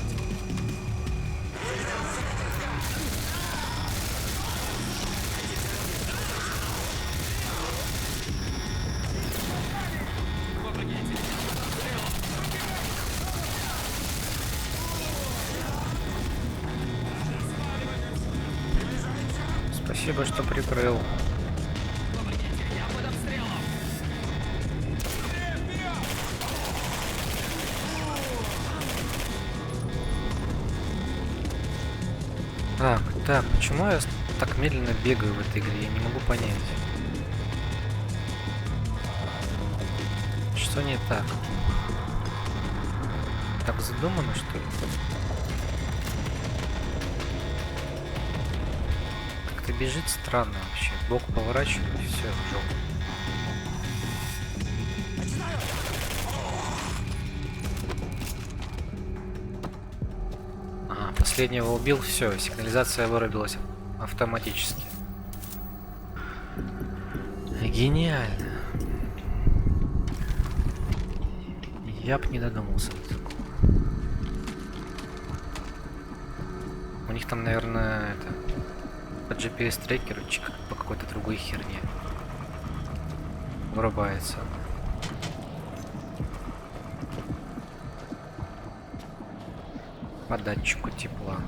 Спасибо, что прикрыл. Так, почему я так медленно бегаю в этой игре? Я не могу понять. Что не так? Так задумано, что ли? Как-то бежит странно вообще. Бок поворачиваю, и все, в жопу. Последнего убил, все, сигнализация вырубилась автоматически. Гениально. Я б не додумался до такого. У них там, наверное, это по GPS-трекеру, по какой-то другой херне вырубается. По датчику тепла.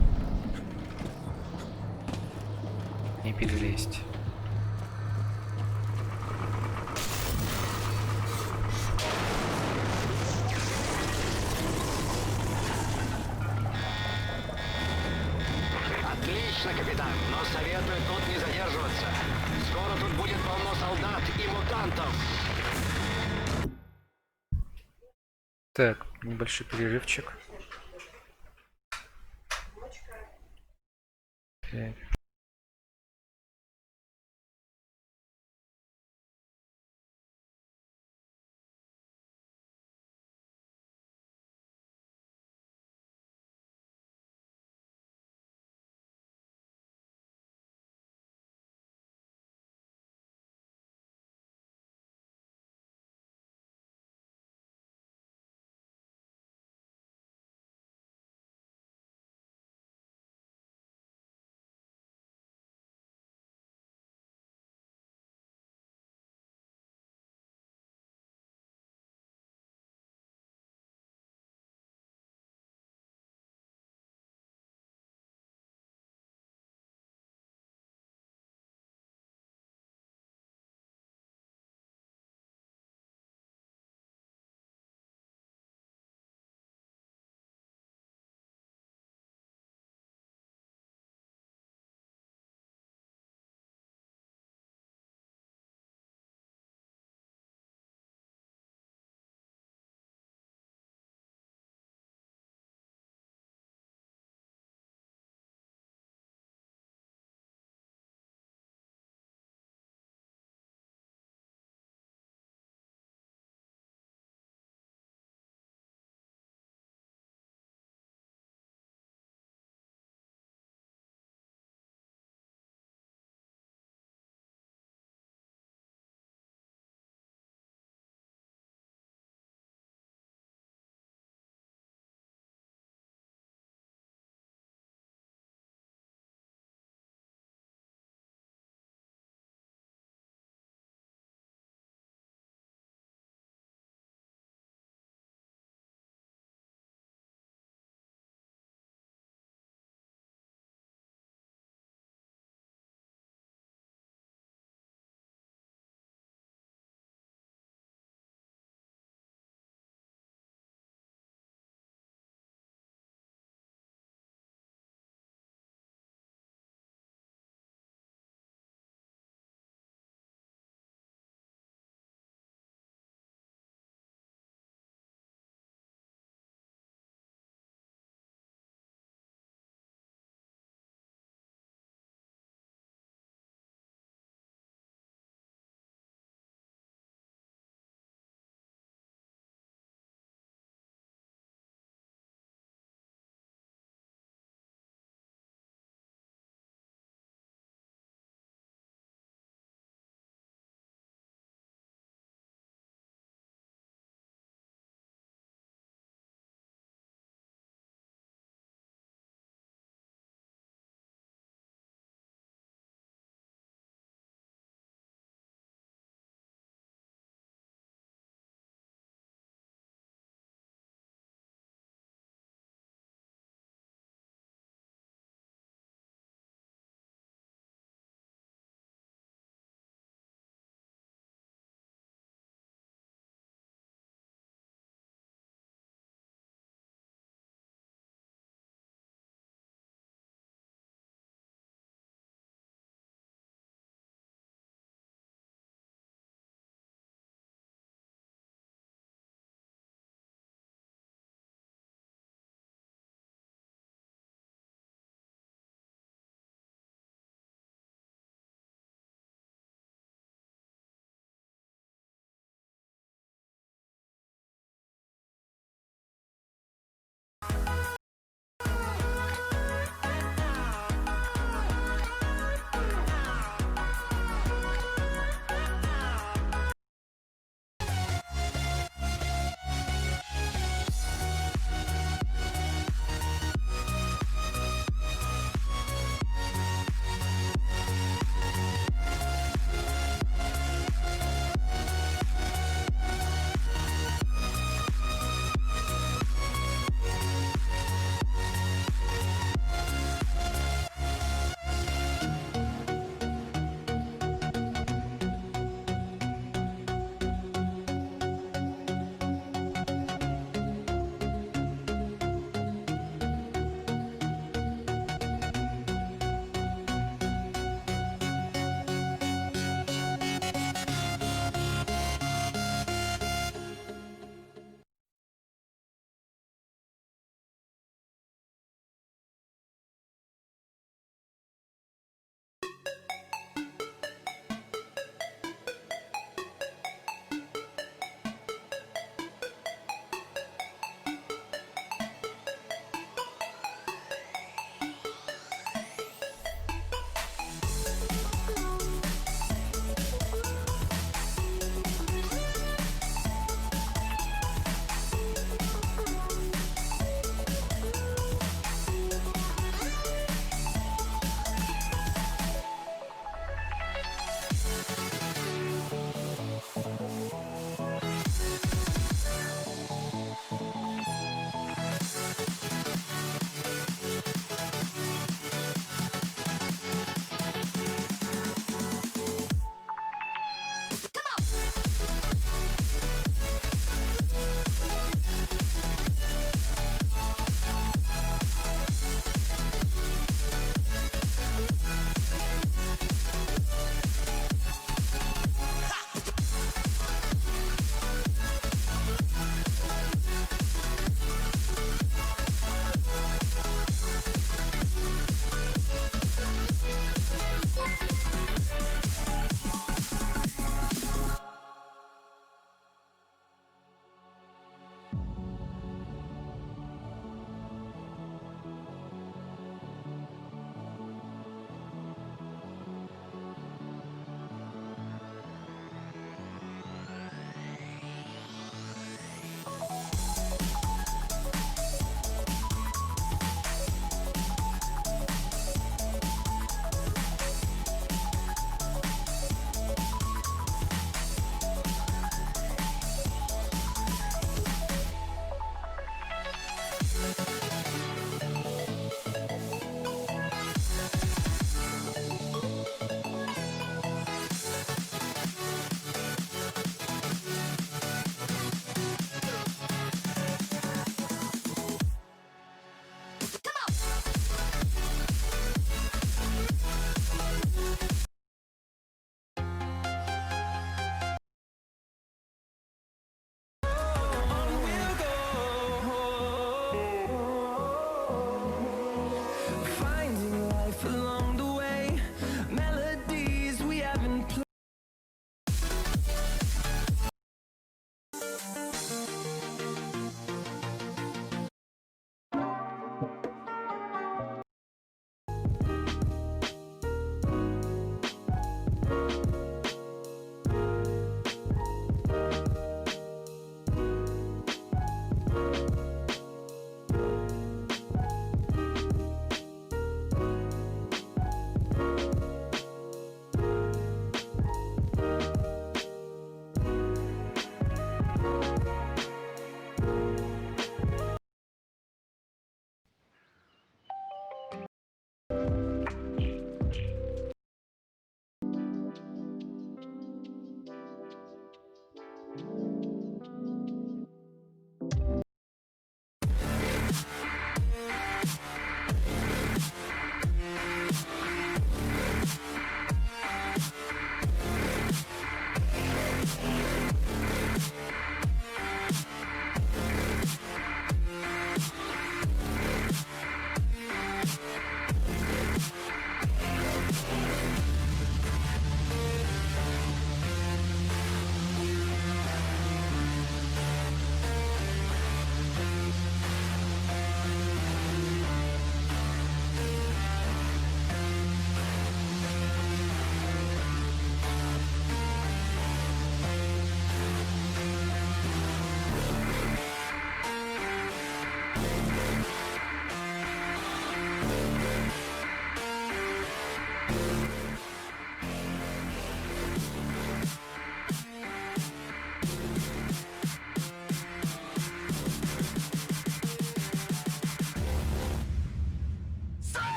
Не перелезть. Отлично, капитан, но советую тут не задерживаться. Скоро тут будет полно солдат и мутантов. Так, небольшой перерывчик. Так.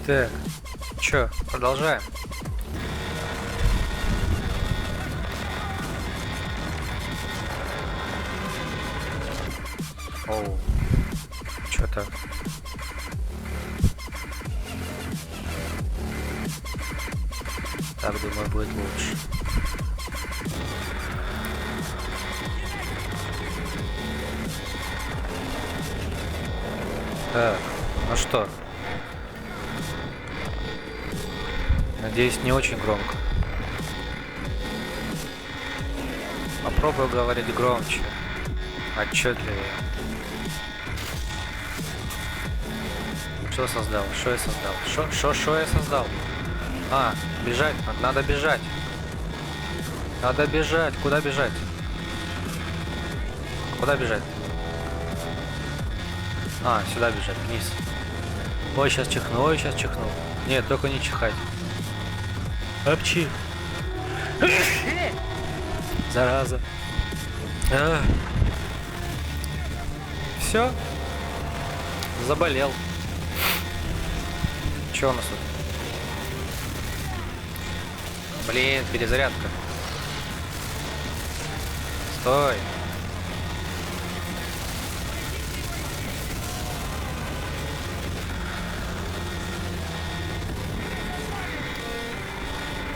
Так, чё, продолжаем. Оу, чё-то. Так, думаю, будет лучше. Так, ну что? Надеюсь, не очень громко. Попробую говорить громче, отчетливее. Что создал? Что я создал? Что я создал? А, бежать, надо бежать. Надо бежать. Куда бежать? Куда бежать? А, сюда бежать, вниз. Ой, сейчас чихну, ой, сейчас чихну. Нет, только не чихать. Апчи. Зараза. Все. Заболел. Че у нас тут? Блин, перезарядка. Стой.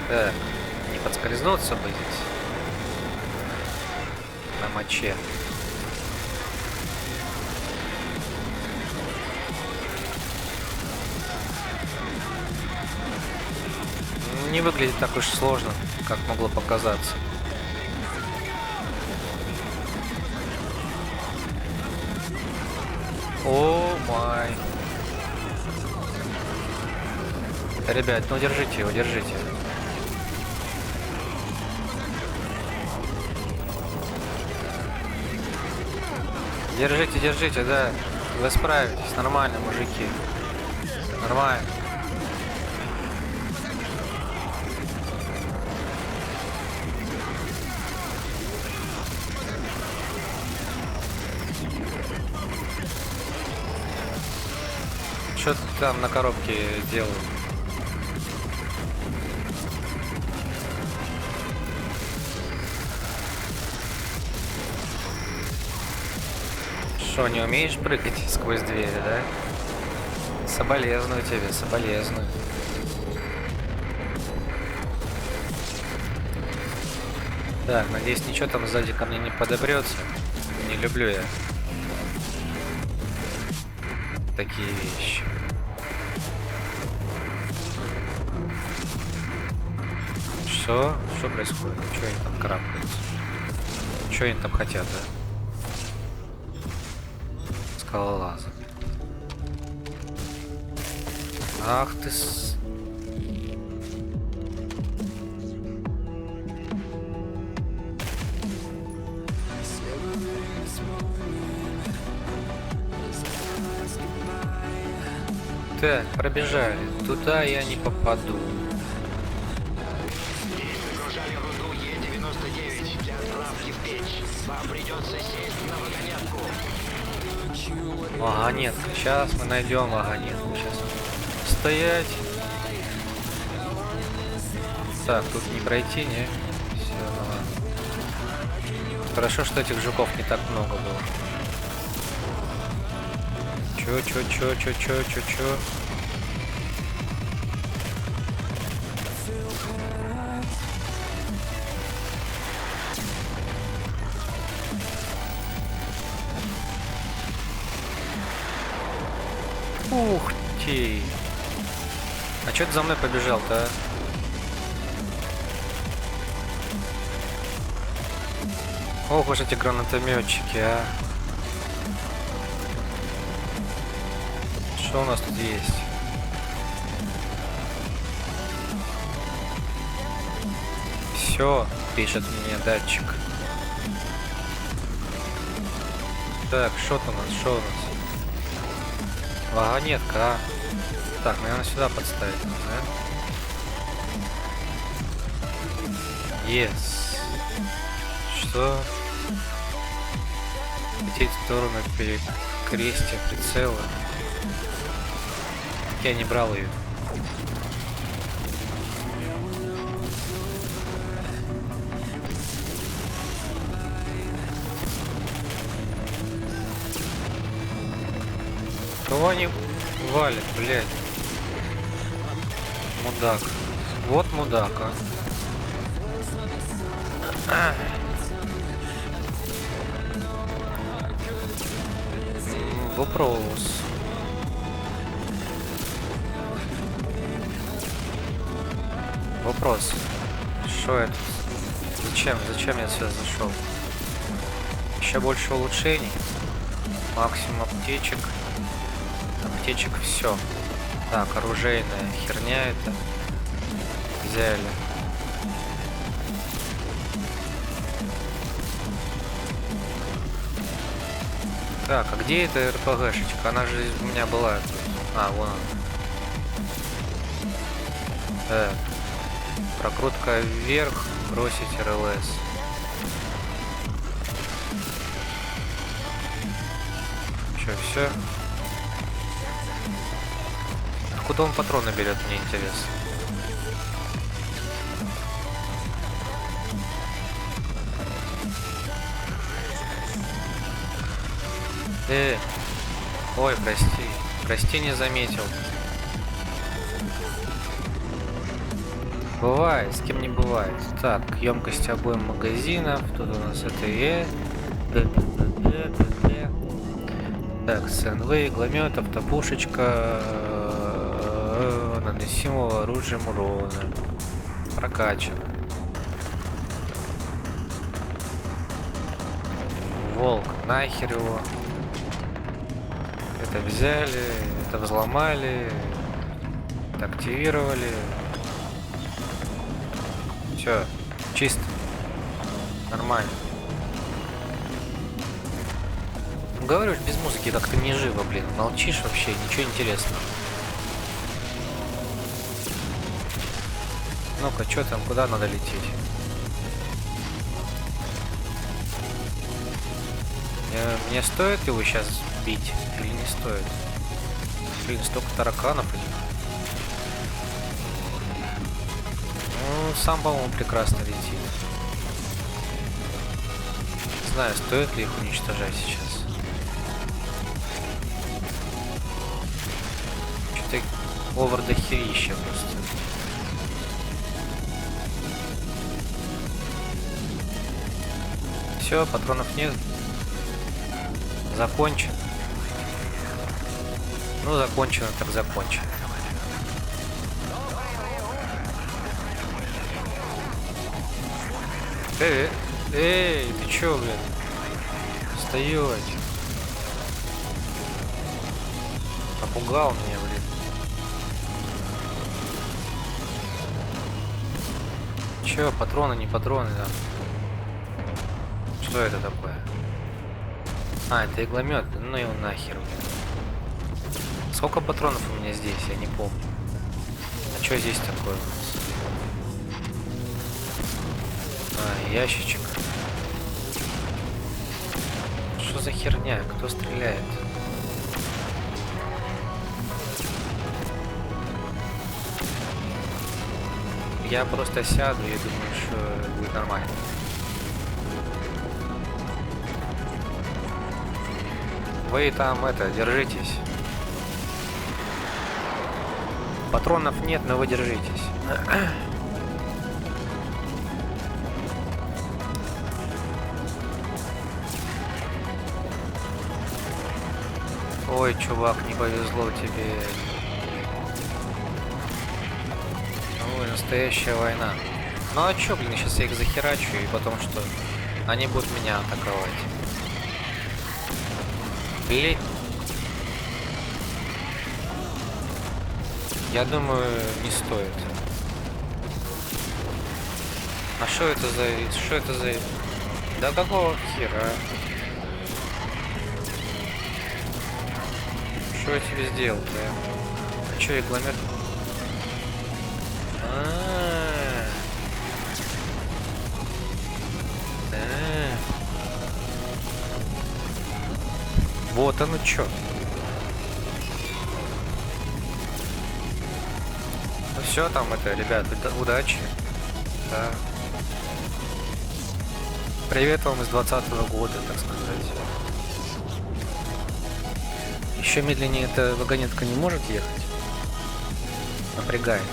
Так, не подскользнуться бы здесь. На моче. Не выглядит так уж сложно, как могло показаться. О май. Ребят, ну держите его, держите. Держите, держите, да. Вы справитесь, нормально, мужики. Нормально. Что ты там на коробке делал? Что, не умеешь прыгать сквозь двери, да? Соболезную тебе, соболезную. Так, надеюсь, ничего там сзади ко мне не подобрется. Не люблю я такие вещи. Что? Что происходит? Что они там карабкаются? Что они там хотят, да? Скалолазы. Ах ты с... Так, пробежали. Туда я не попаду. Загружали руду Е-99 для отправки в печь. Вам придется сесть на вагонетку. Вагонетка. Сейчас мы найдем вагонетку. Сейчас. Стоять. Так, тут не пройти, не? Все, ладно. Хорошо, что этих жуков не так много было. Чё? Ух ты! А чё ты за мной побежал-то, а? Ох уж эти гранатометчики, а! Что у нас тут есть? Все, пишет мне датчик. Так, что у нас? Вагонетка, а? Так, наверное, сюда подставить, да? Yes. Что? Лететь в сторону перекрестия прицела. Я не брал ее. Кого они валят, блядь? Мудак. Вот мудак, а. Вопрос. Вопрос. Что это? Зачем я сюда зашел? Еще больше улучшений. Максимум аптечек. Аптечек все. Так, оружейная херня это. Взяли. Так, а где эта РПГшечка? Она же у меня была. А, вон она. Прокрутка вверх, бросить РЛС. Че, все? Откуда он патроны берет, мне интересно. Ой, прости. Прости, не заметил. Бывает, с кем не бывает. Так, емкость обоим магазинов. Тут у нас это Так, СНВ, игломет, автопушечка, наносимого оружием урона. Прокачан. Волк, нахер его. Это взяли, это взломали, это активировали. Все, чисто. Нормально. Говорю, без музыки как-то не живо, блин. Молчишь вообще, ничего интересного. Ну-ка, что там, куда надо лететь? Мне стоит его сейчас бить или не стоит? Блин, столько тараканов этих. Ну, сам, по-моему, прекрасно летит. Не знаю, стоит ли их уничтожать сейчас. Что-то овер дохерища просто. Все, патронов нет. Закончен. Ну, закончено, так закончено. Эй, ты чё, блин? Стоять. Напугал меня, блин. Чё, патроны, не патроны, да? Что это такое? А, это игломет. Ну его нахер. Сколько патронов у меня здесь, я не помню. А что здесь такое у нас? А, ящичек. Что за херня? Кто стреляет? Я просто сяду и думаю, что будет нормально. Вы там это, держитесь. Патронов нет, но вы держитесь. Ой, чувак, не повезло тебе. Ой, настоящая война. Ну а чё, блин, сейчас я их захерачу, и потом что? Они будут меня атаковать. Блин. Я думаю, не стоит. А что это за... Что это за... Да какого хера? Что я тебе сделал-то? А чё, игломет? Вот оно чё. Ну все, там это, ребят, удачи. Да. Привет вам из 2020 года, так сказать. Еще медленнее эта вагонетка не может ехать. Напрягает.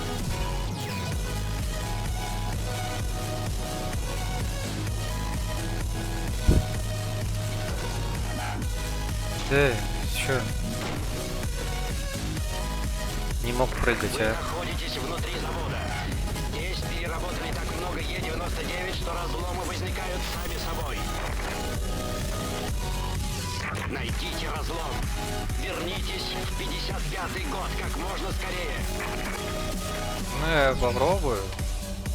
Чё? Не мог прыгать, а? Находитесь внутри завода. Здесь переработали так много Е-99, что разломы возникают сами собой. Найдите разлом. Вернитесь в 55-й год как можно скорее. Ну, я попробую.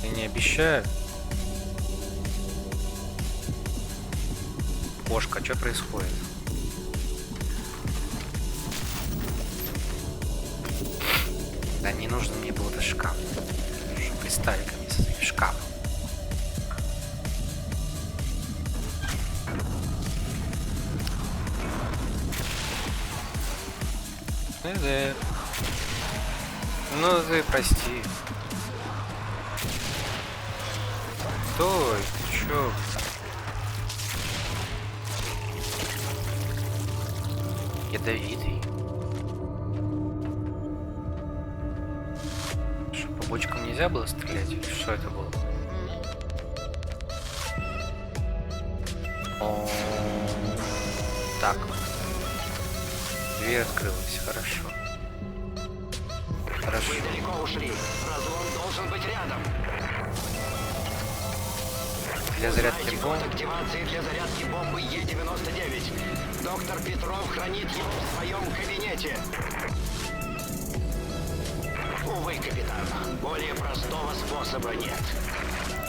Я не обещаю. Кошка, что происходит? Да не нужно мне был этот шкаф. Что пристали ко мне со своим шкафом. Да. Ну ты прости. Стой, ты чё? Ядовитый. Что, по бочкам нельзя было стрелять? Или что это было? О, так. Дверь открылась, хорошо. Хорошо. Вы далеко ушли. Разлом должен быть рядом. Для зарядки Знаете бомб. код активации для зарядки бомбы Е-99. Доктор Петров хранит его в своем кабинете. Увы, капитан, более простого способа нет.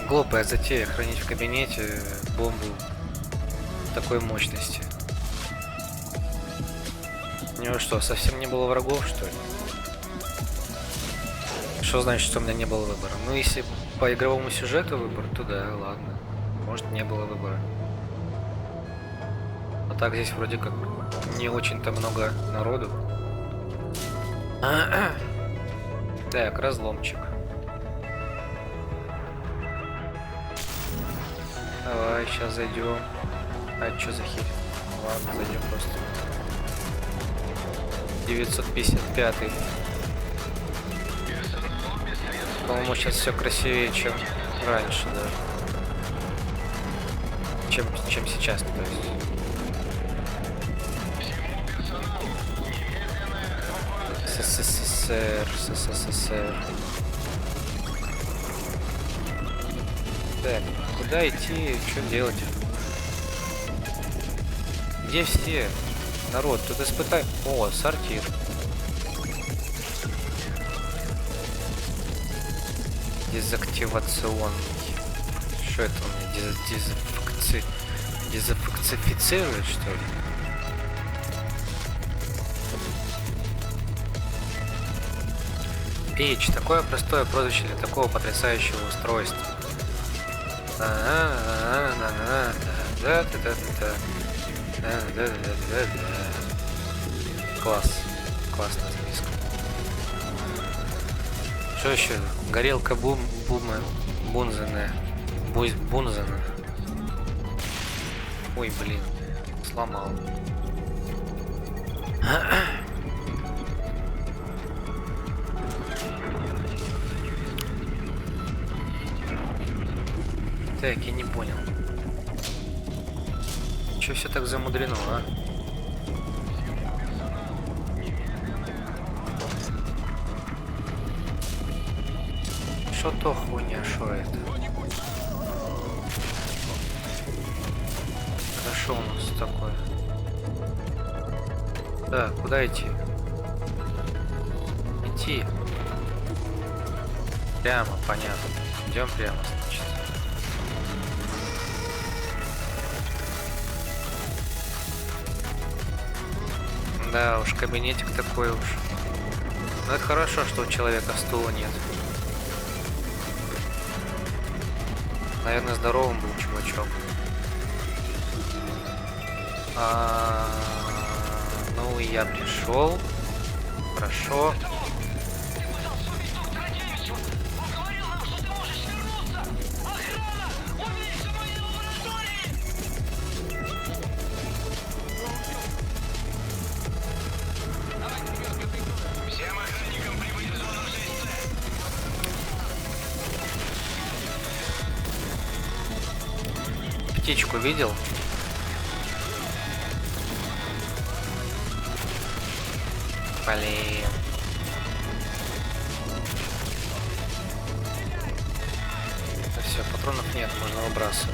Глупая затея хранить в кабинете бомбу такой мощности. У него что, совсем не было врагов, что ли? Что значит, что у меня не было выбора? Ну, если по игровому сюжету выбор, то да, ладно. Может, не было выбора. А так здесь вроде как не очень-то много народу. Так, разломчик. Давай, сейчас зайдем. А что за херь? Ладно, зайдем просто. 955. По-моему, сейчас все красивее, чем раньше, да. Чем сейчас, то есть. СССР. Так, куда идти, что делать? Где все? Народ, тут испытай... О, сортир. Дезактивационный. Что это у меня? Дезинфицирует, что ли? Печь. Такое простое прозвище для такого потрясающего устройства. Класс. Классная записка. Что еще? Горелка бунзена. Бунзена. Ой, блин. Сломал. Так, я не понял. Че все так замудрено, а? Что то хуйня, что это? Хорошо у нас такое. Так, куда идти? Идти. Прямо, понятно. Идем прямо, значит. Да уж, кабинетик такой уж. Но это хорошо, что у человека стула нет. Наверное, здоровым был чувачок. Ну и я пришел. Хорошо. птичку видел? Блин. Все, патронов нет, можно выбрасывать.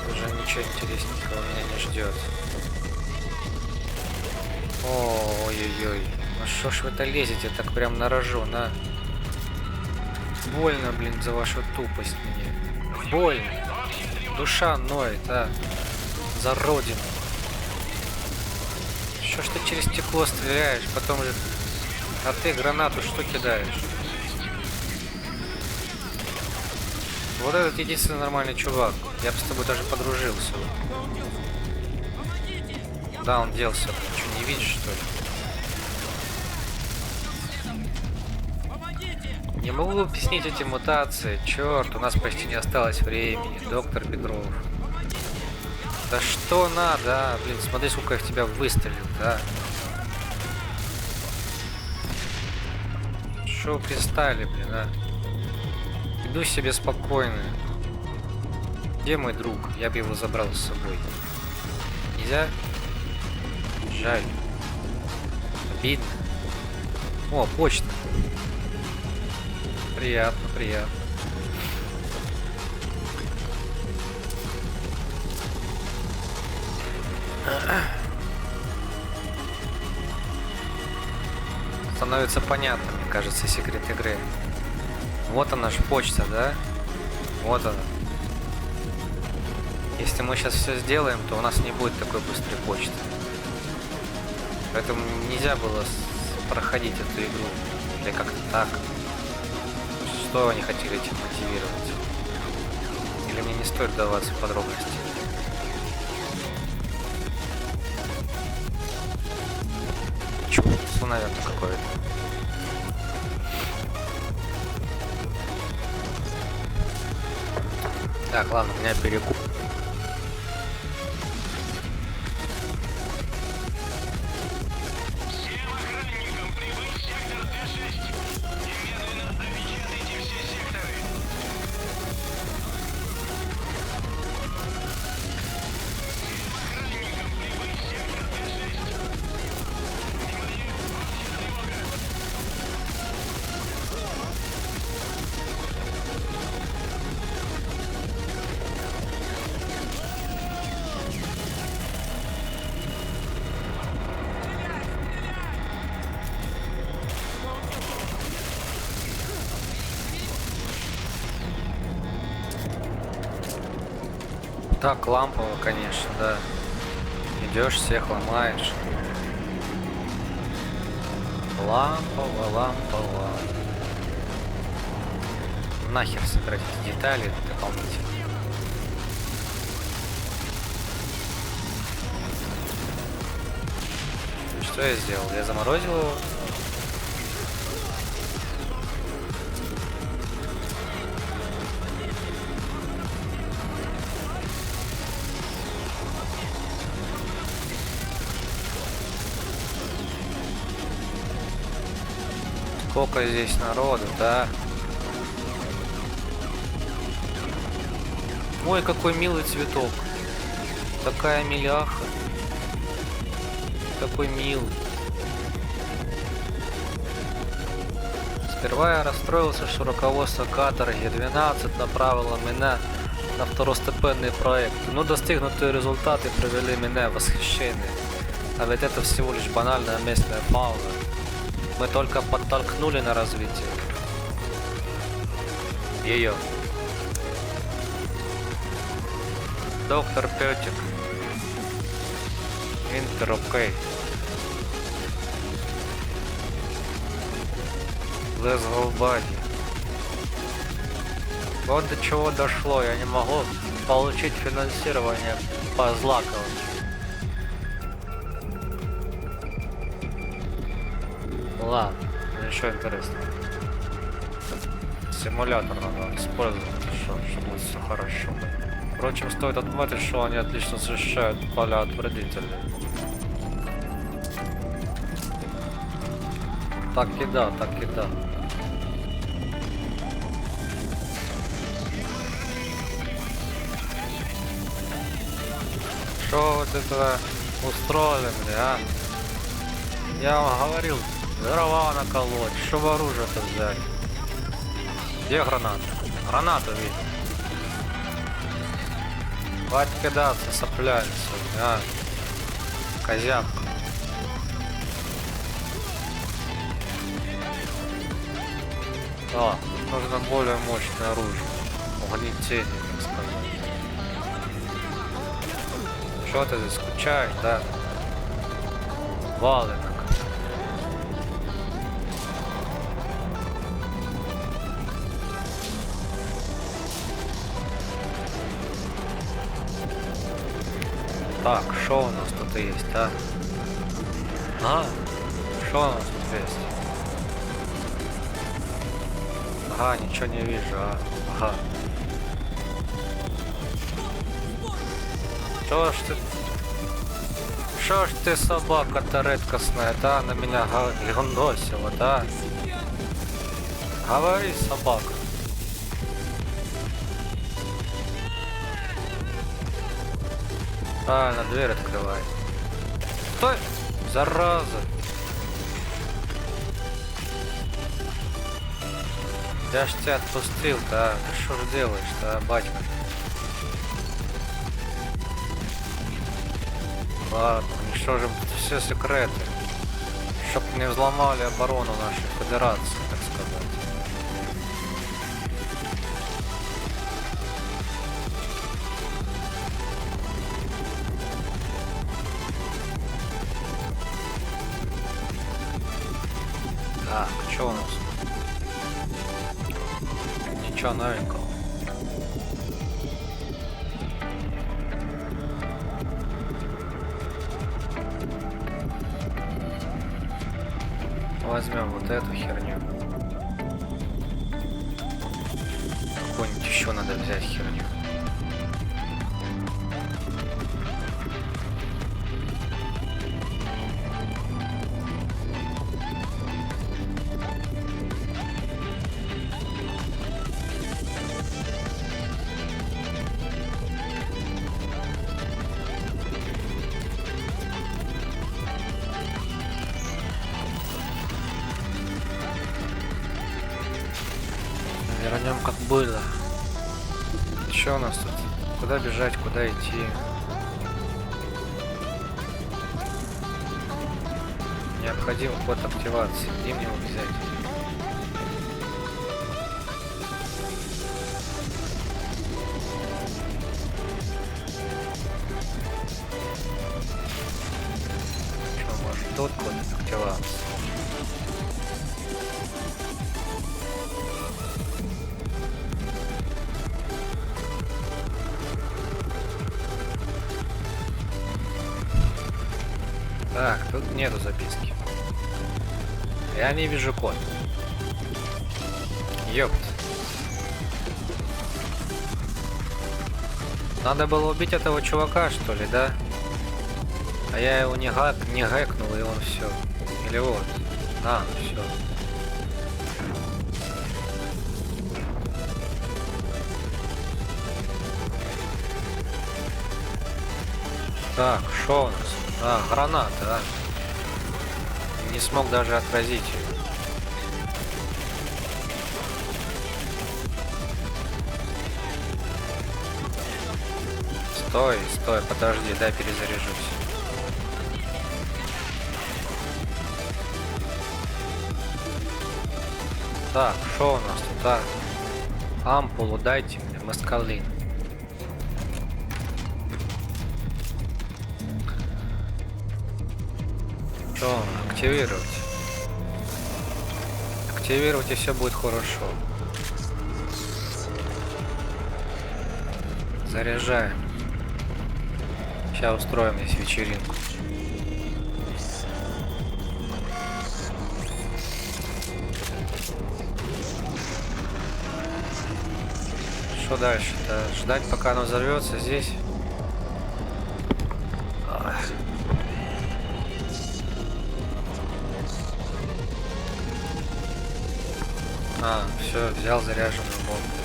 Уже ничего интересненького меня не ждет. Ой-ой-ой. Ну что ж вы это лезете так прям на рожу, на? Больно, блин, за вашу тупость мне. Больно. Душа ноет, а. За родину. Что ж ты через стекло стреляешь, потом же... А ты гранату что кидаешь? Вот этот единственный нормальный чувак. Я бы с тобой даже подружился. Да, он делся. Что, не видишь, что ли? Не могу объяснить эти мутации. Черт, у нас почти не осталось времени. Доктор Петров. Да что надо, а? Блин, смотри, сколько я в тебя выстрелил, да? Шо пристали, блин, а? Иду себе спокойно. Где мой друг? Я бы его забрал с собой. Нельзя? Жаль. Обидно. О, почта. Приятно, приятно. Становится понятно, мне кажется, секрет игры. Вот она же почта, да? Вот она. Если мы сейчас все сделаем, то у нас не будет такой быстрой почты. Поэтому нельзя было проходить эту игру. Или как-то так. Что они хотели этим мотивировать? Или мне не стоит вдаваться в подробности? Чё, наверное, какое-то. Так, ладно, у меня перекуп. Так, лампово, конечно, да. Идешь, всех ломаешь. Лампово, лампово. Нахер собирать эти детали дополнительно. Что я сделал? Я заморозил его. Сколько здесь народу, да? Ой, какой милый цветок. Такая миляха. Такой милый. Сперва я расстроился, что руководство каторги 12 направило меня на второстепенный проект. Но достигнутые результаты привели меня в восхищение. А ведь это всего лишь банальная местная фауна. Мы только подтолкнули на развитие ее. Доктор Петик. Интер окей. Let's go, buddy. Вот до чего дошло. Я не могу получить финансирование по Злакову. Ладно, еще интересно. Симулятор надо использовать, чтобы будет все хорошо. Впрочем, стоит отметить, что они отлично защищают поля от вредителей. Так и да, так и да. Что вот это устроили, бля, а? Я вам говорил, дрова наколоть, что вы оружие-то взяли? Где граната? Гранату видел. Хватит кидаться соплями, а? Козявка. А, нужно более мощное оружие. Угнетение, так сказать. Что ты здесь скучаешь, да? Валенок. Так, что у нас тут есть, а? А, что у нас тут есть? Ага, ничего не вижу, а. Ага. Что ж ты, собака-то редкостная, да, на меня гондосила, да? Говори, собака. Правильно, дверь открывай. Стой! Зараза! Я ж тебя отпустил-то, а? Ты что же делаешь-то, а, батька? Ладно, уничтожим все секреты, чтоб не взломали оборону нашей федерации, так сказать. Так, что у нас? Ничего новенького. Возьмем вот эту херню. Какую-нибудь еще надо взять херню. Вернем как было. Что у нас тут? Куда бежать, куда идти? Необходим код активации. Где мне его взять? Что, может тут код активации? Так, тут нету записки. Я не вижу код. Ёпт. Надо было убить этого чувака, что ли, да? А я его не гэкнул, и он все. Или вот. А, все. Так, что у нас? А, граната, а. Не смог даже отразить ее. Стой, стой, подожди, дай перезаряжусь. Так, что у нас тут, а? Ампулу дайте мне, маскалин. Что, активировать? Активировать, и все будет хорошо. Заряжаем. Сейчас устроим здесь вечеринку. Что дальше-то? Ждать, пока оно взорвется здесь? А, все, взял заряженную бомбу.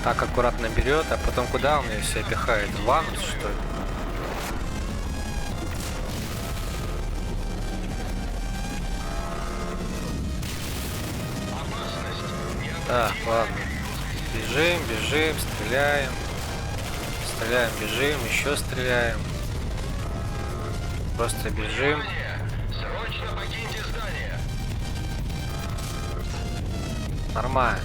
Так аккуратно берет, а потом куда он ее себя пихает? В ванну, что ли? Так, ладно. Бежим, бежим, стреляем. Стреляем, бежим, еще стреляем. Просто бежим. Срочно покиньте здание. Нормально.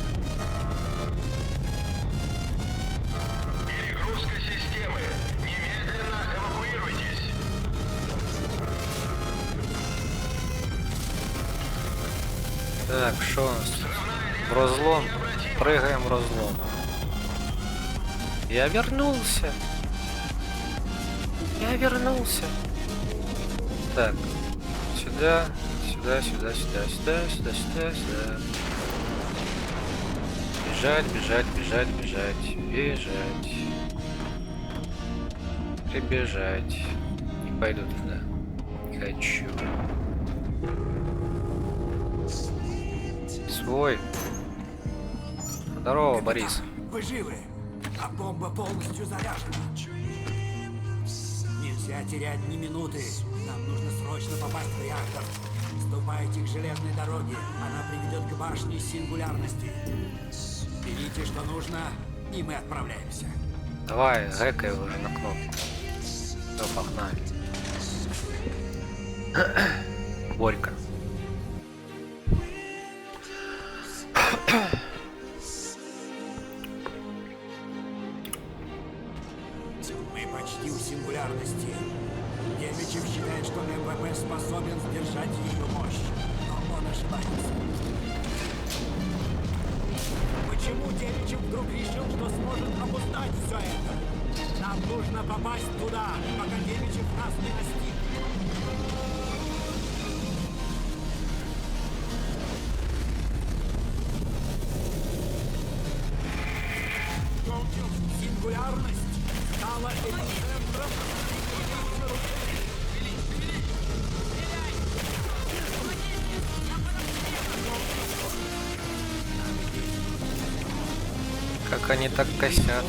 Перегрузка системы. Немедленно эвакуируйтесь. Так, что у нас тут? В разлом. Прыгаем в разлом. Я вернулся. Я вернулся. Так. Сюда, сюда, сюда, сюда, сюда, сюда, сюда, сюда. Бежать, бежать, бежать, бежать, бежать. Прибежать. Не пойду туда. Не хочу. Свой. Здорово, Борис. Вы живы, а бомба полностью заряжена. Нельзя терять ни минуты. Нам нужно срочно попасть в реактор. Ступайте к железной дороге. Она приведет к башне сингулярности. Берите, что нужно, и мы отправляемся. Давай, гэкай уже на кнопку. Все, погнали. Борька. Мы почти у сингулярности. Демичев считает, что МВП способен сдержать ее мощь. Но он ошибается. Почему Демичев вдруг решил, что сможет обуздать все это? Нам нужно попасть туда, пока Демичев нас не настиг. Сингулярность стала эпицентром. Как они так косят?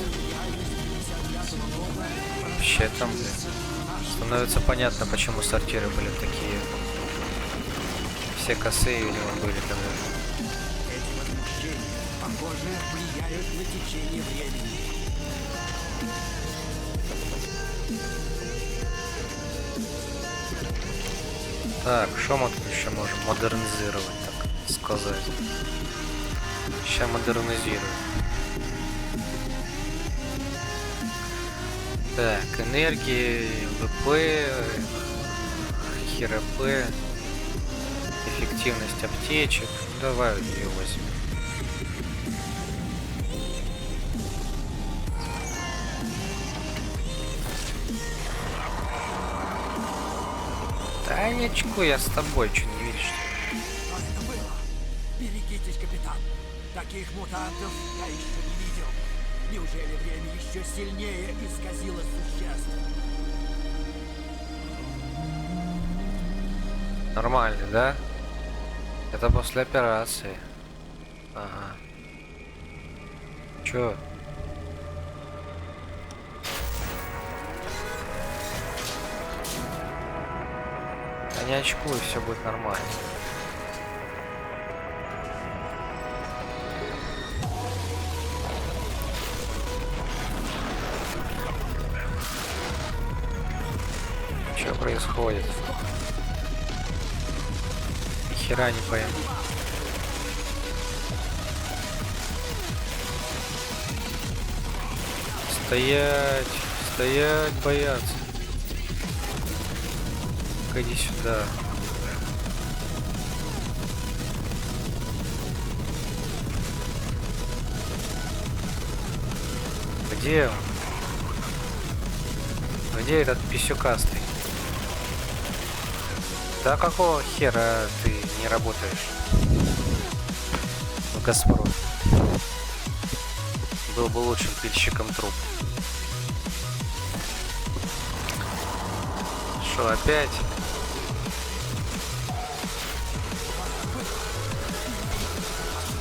Вообще там, блин, становится понятно, почему сортиры были такие. Все косые, видимо, были тогда. Эти возмущения, похоже, влияют на течение времени. Так, что мы тут еще можем модернизировать, так сказать? Сейчас модернизируем. Так, энергии, ВП, ХРП, эффективность аптечек. Давай ее возьмем. Да не очку, я с тобой, что не видишь? Что это было? Берегитесь, капитан. Таких мутантов я еще не видел. Неужели время еще сильнее исказило существ? Нормально, да? Это после операции. Ага. Чё? Да не очкуй, все будет нормально. Что происходит? Ни хера не пойму. Стоять! Стоять, бояться! Иди сюда. Где он? Где этот писюкастый? Да какого хера ты не работаешь в Газпром? Был бы лучшим пильщиком труб. Что, опять?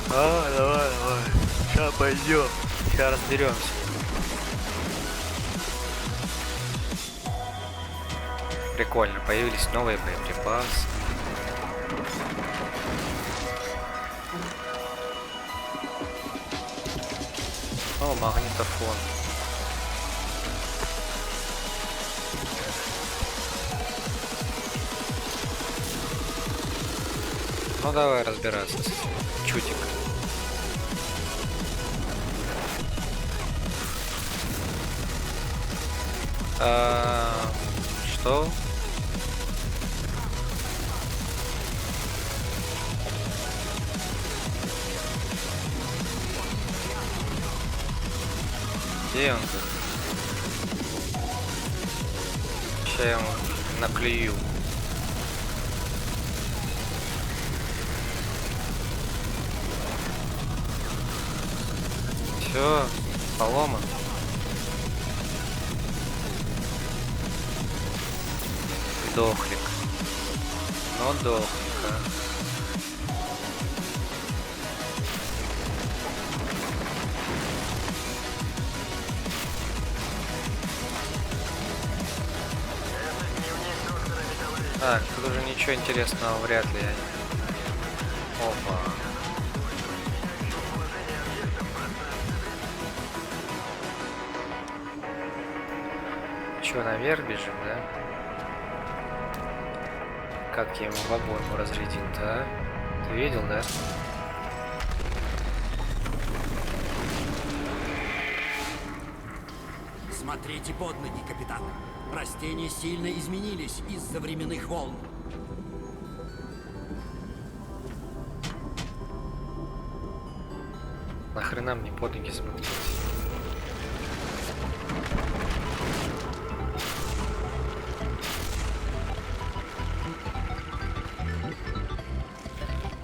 Давай. Сейчас пойдем. Сейчас разберемся. Прикольно, появились новые боеприпасы. О, магнитофон. Ну давай разбираться с этим чутиком. Что? Где он тут? Сейчас я ему наклею. Все, поломан. Дохлик. Но дохлик, а. Так, тут уже ничего интересного вряд ли. Опа. Че, наверх бежим, да? Как я ему в обойму разрядил-то, а? Ты видел, да? Смотрите под ноги, капитан. Растения сильно изменились из-за временных волн. Нахрена мне под ноги смотреть?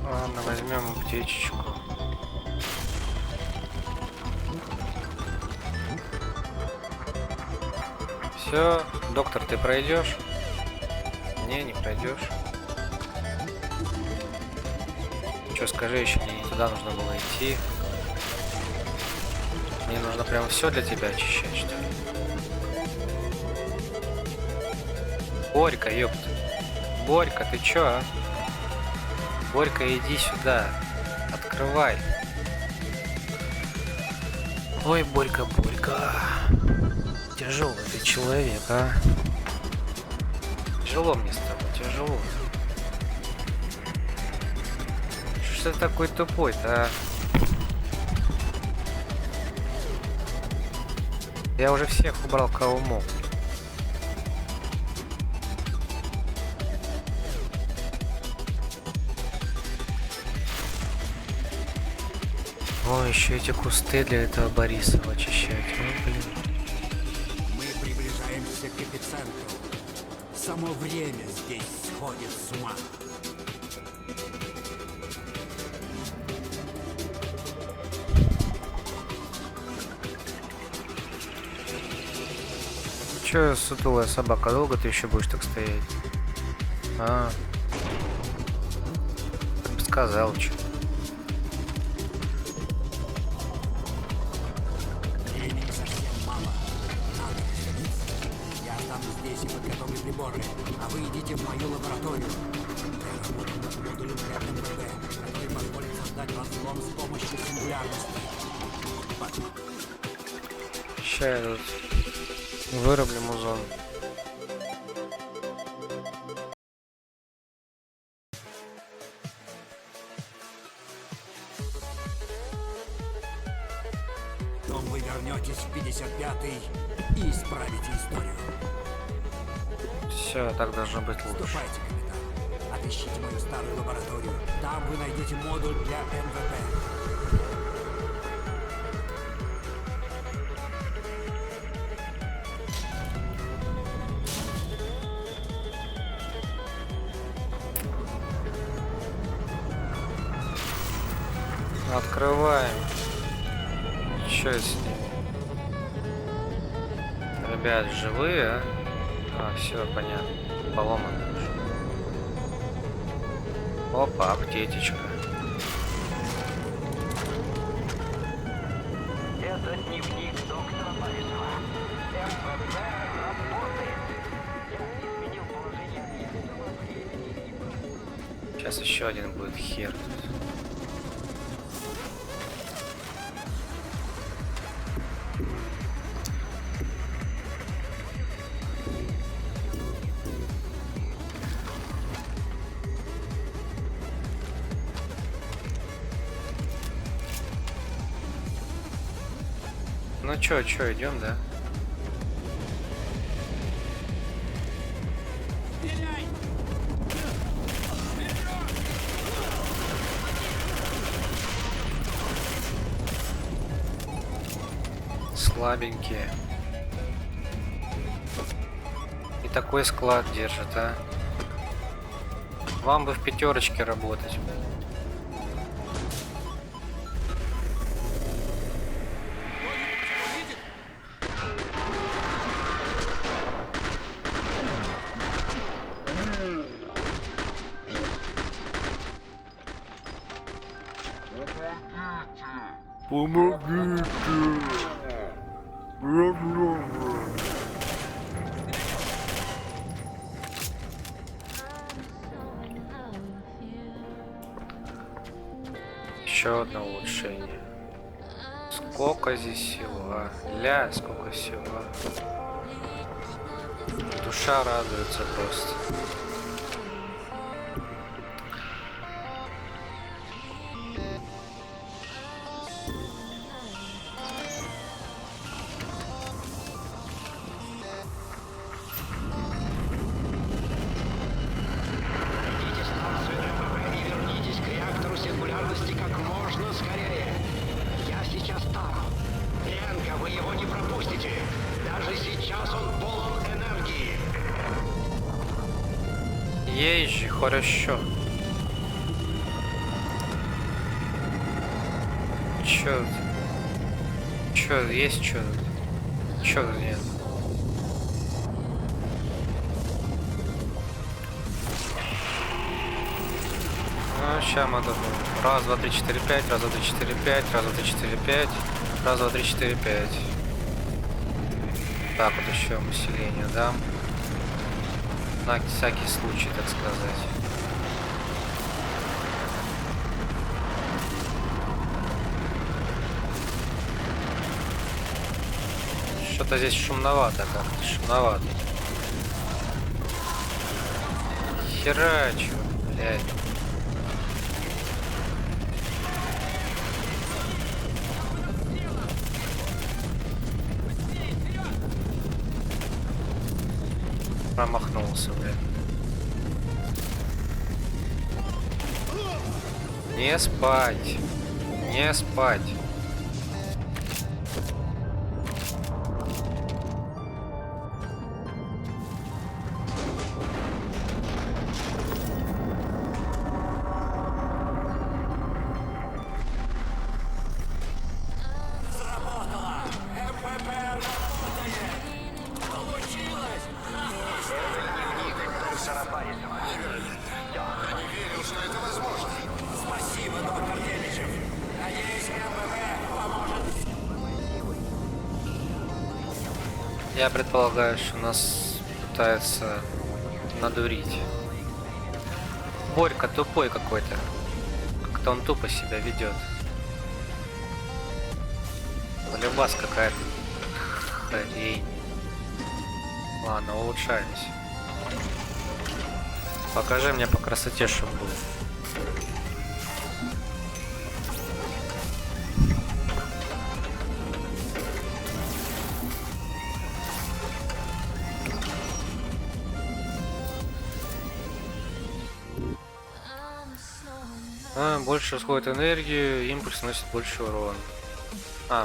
Ладно, возьмем аптечечку. Все, доктор, ты пройдешь? Не пройдешь. Че, скажи еще, мне не туда нужно было идти. Мне нужно прям все для тебя очищать, что ли? Борька, ёпта. Борька, ты чё, а? Борька, иди сюда. Открывай. Ой, Борька, Борька. Тяжелый ты человек, а? Тяжело мне с тобой, тяжело. Что ты такой тупой-то, а? Я уже всех убрал, кого мог. О, еще эти кусты для этого Борисова очищать. Ну, блин. Мы приближаемся к эпицентру. Само время здесь сходит с ума. Че, сутулая собака, долго ты еще будешь так стоять? А, как бы сказал, что. Времени совсем мало. Надо торопиться. Я останусь здесь и подготовлю приборы, а вы идите в мою лабораторию. Я работаю над модулем для МВП, который позволит создать разлом с помощью сингулярности. Ща я тут выраблю музон. Потом вы вернетесь в 55-й и исправите историю. Все, так должно быть лучше. Ступайте, капитан. Отыщите мою старую лабораторию. Там вы найдете модуль для МВП. Открываем. Че с ним? Ребят, живые, а? А, все, понятно. Поломано уже. Опа, аптечечка. Это Дневник доктора Борисова. МВП работает. Я изменил положение местного времени и Сейчас еще один будет хер тут. Ну чё, идем, да? Слабенькие. И такой склад держит, а? Вам бы в пятерочке работать. Еще одно улучшение. Сколько здесь всего, а? Ля, сколько всего. Душа радуется просто. Идите станцию МВП и вернитесь к реактору сингулярности как можно скорее. Я сейчас там. Ленка, вы его не пропустите. Даже сейчас он полон энергии. Езжи, хорошо. Чё? Чё, есть чё? Чё нет? Ну, сейчас мы тут. Раз, два, три, четыре, пять, раз, два, три, четыре, пять, раз, два, три, четыре, пять, раз, два, три, четыре, пять. Так, вот еще усиление дам. На всякий случай, так сказать. Что-то здесь шумновато как-то, шумновато. Херачу, блядь. Промахнулся, блядь. Не спать. Не спать. Сработало! МВП работает! Получилось! Доктора Борисова. Не верил, что это возможно. Спасибо, доктор Демичев. Надеюсь, МВП поможет. Я предполагаю, что нас пытаются надурить. Борька тупой какой-то. Как-то он тупо себя ведет. Полюбас какая-то хрень. Ладно, улучшаемся. Покажи мне по красоте, чтобы было. Больше расходует энергию, импульс наносит больше урона.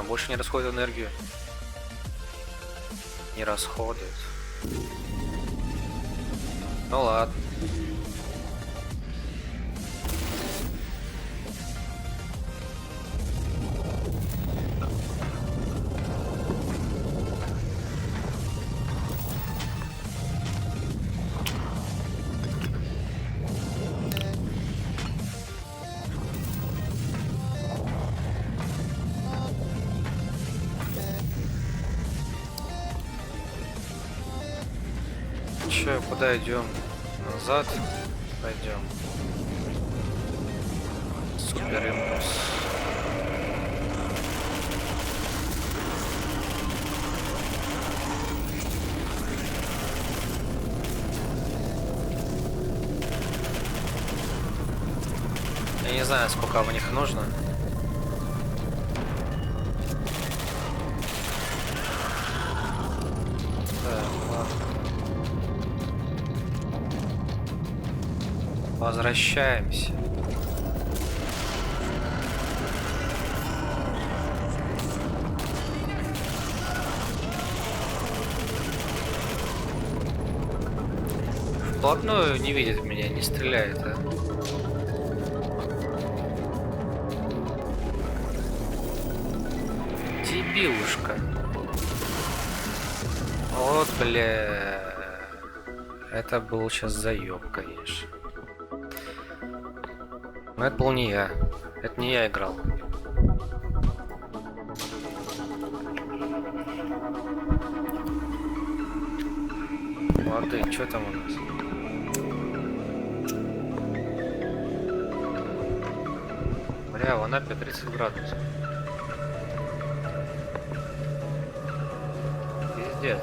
Больше не расходует энергию. Не расходует. Ну ладно. Че, куда идем? Назад пойдем. Супер импульс. Я не знаю, сколько в них нужно. Так, ладно. Возвращаемся. Вплотную не видит меня, не стреляет, а? Дебилушка. Вот, бля. Это был сейчас заеб, конечно. Но это был не я. Это не я играл. Лады, что там у нас? Бля, в Анапе 30 градусов. Пиздец.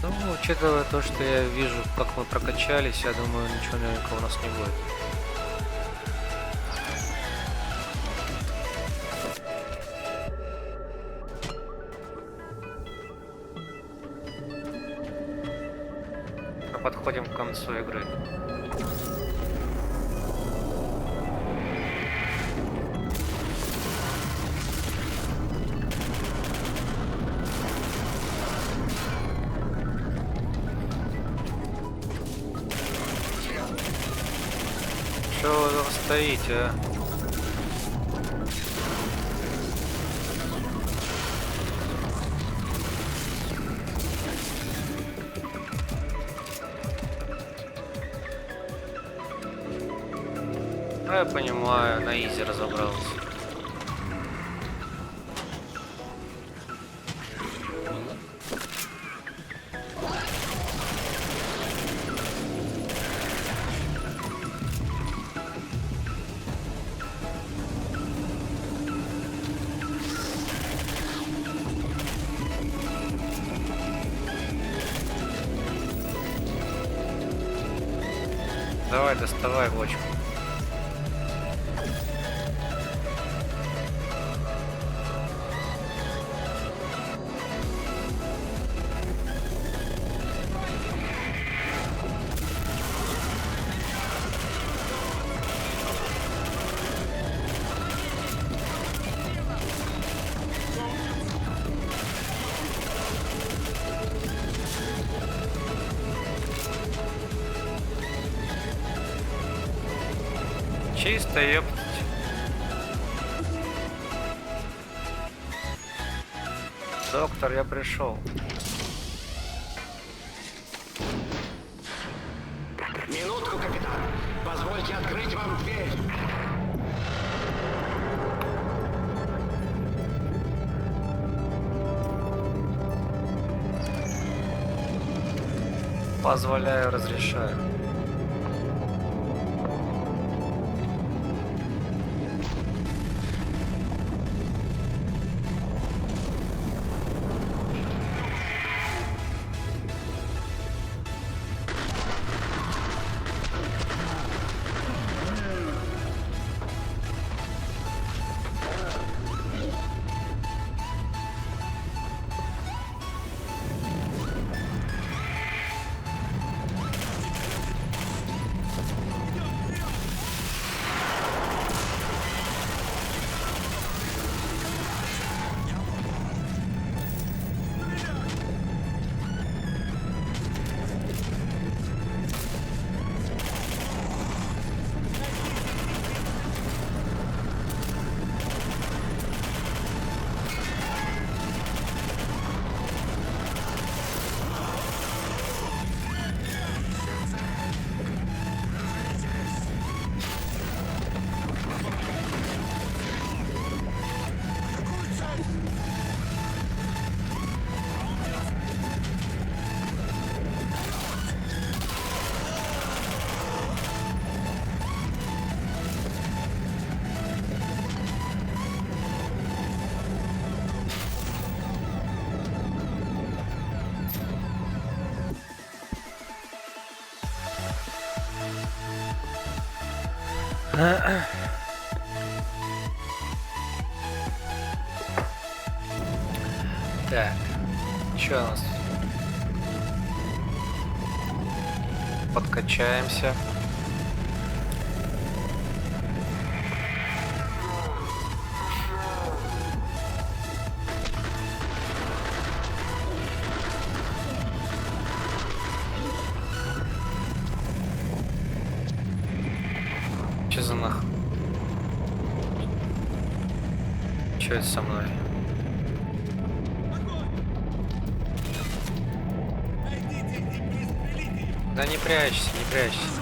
Ну, учитывая то, что я вижу, как мы прокачались, я думаю, ничего новенького у нас не будет. Подходим к концу игры. Что вы там стоите, а? Я понимаю, на изи разобрался. Давай, доставай бочку. Чисто, ёптать. Доктор, я пришел. Минутку, капитан. Позвольте открыть вам дверь. Позволяю, разрешаю. Так, что у нас? Подкачаемся. Че за нах? Че это со мной? Да не прячься, не прячься.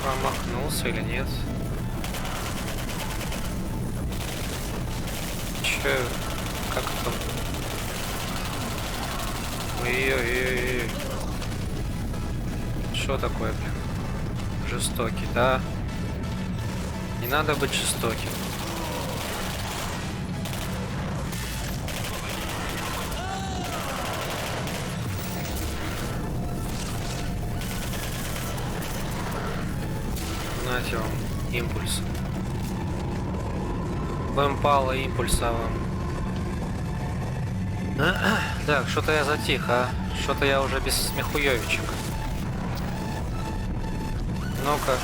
Промахнулся или нет? Че? Как там? Ой-ой-ой. Что такое, блин? Жестокий, да? Не надо быть жестоким. Знаете вам импульс. Бэмпала импульса вам. Так, что-то я затих, а? Что-то я уже без смехуёвичек. Ну-ка.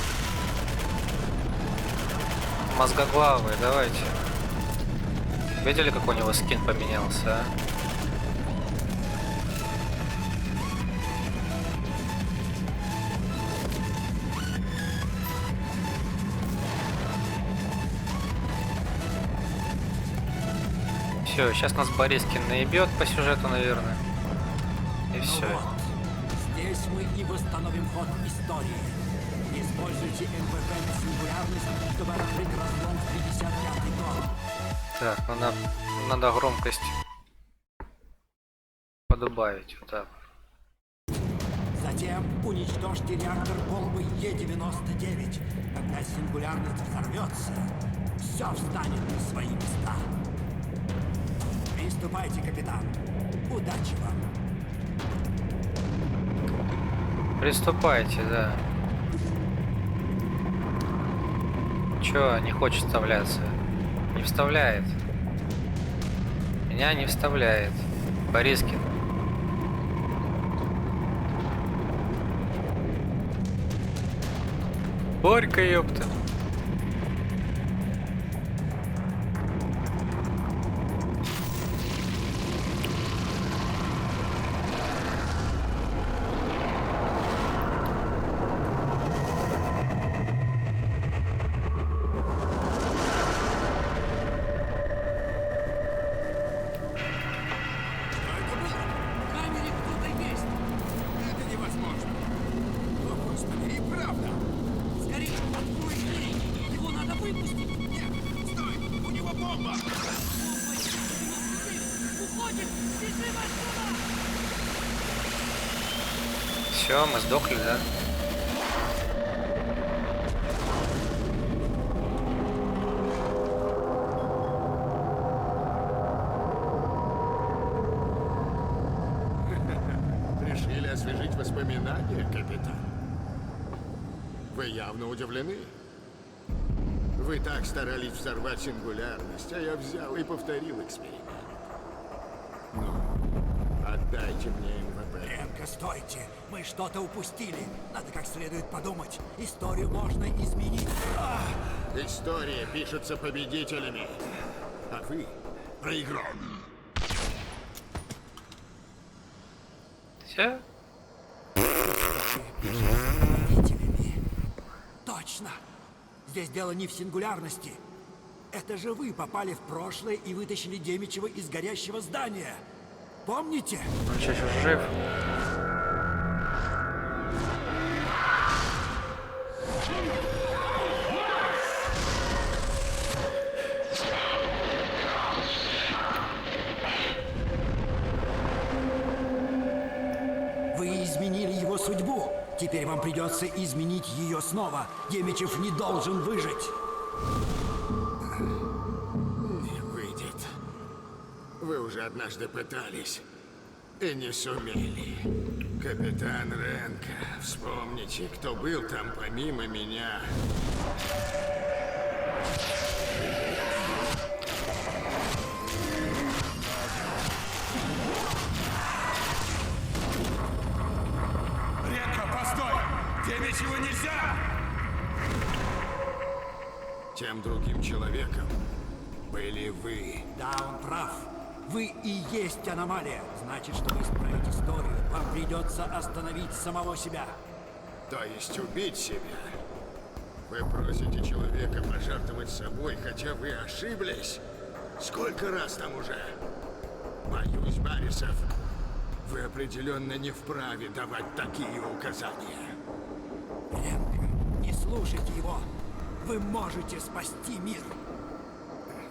Мозгоглавые, давайте. Видели, как у него скин поменялся, а? Все, сейчас нас Борискин наебет по сюжету, наверное. И Ну все. вот, здесь мы и восстановим ход истории. Используйте МВП на сингулярность, чтобы открыть разлом в 55-й год. Так, надо громкость подубавить. Вот так. Затем уничтожьте реактор бомбы Е-99. Когда сингулярность взорвется, все встанет на свои места. Приступайте, капитан. Удачи вам. Приступайте, да. Чё, не хочет вставляться? Не вставляет. Меня не вставляет. Борискин. Борька, ёпта. Все, мы сдохли, да? Решили освежить воспоминания, капитан? Вы явно удивлены? Вы так старались взорвать сингулярность, а я взял и повторил эксперимент. Ну, отдайте мне МВП. Ленка, стойте. Мы что-то упустили. Надо как следует подумать. Историю можно изменить. История пишется победителями, а вы проиграли. Все? Победителями. Точно. Здесь дело не в сингулярности. Это же вы попали в прошлое и вытащили Демичева из горящего здания. Помните? Он что, еще жив? Вы изменили его судьбу. Теперь вам придется изменить ее снова. Демичев не должен выжить. Вы уже однажды пытались и не сумели. Капитан Ренко, вспомните, кто был там помимо меня. Ренко, постой! Тебе чего нельзя? Тем другим человеком были вы. Да, он прав. Вы и есть аномалия. Значит, чтобы исправить историю, вам придется остановить самого себя. То есть убить себя. Вы просите человека пожертвовать собой, хотя вы ошиблись. Сколько раз там уже? Боюсь, Барисов, вы определенно не вправе давать такие указания. Ренко, не слушайте его. Вы можете спасти мир.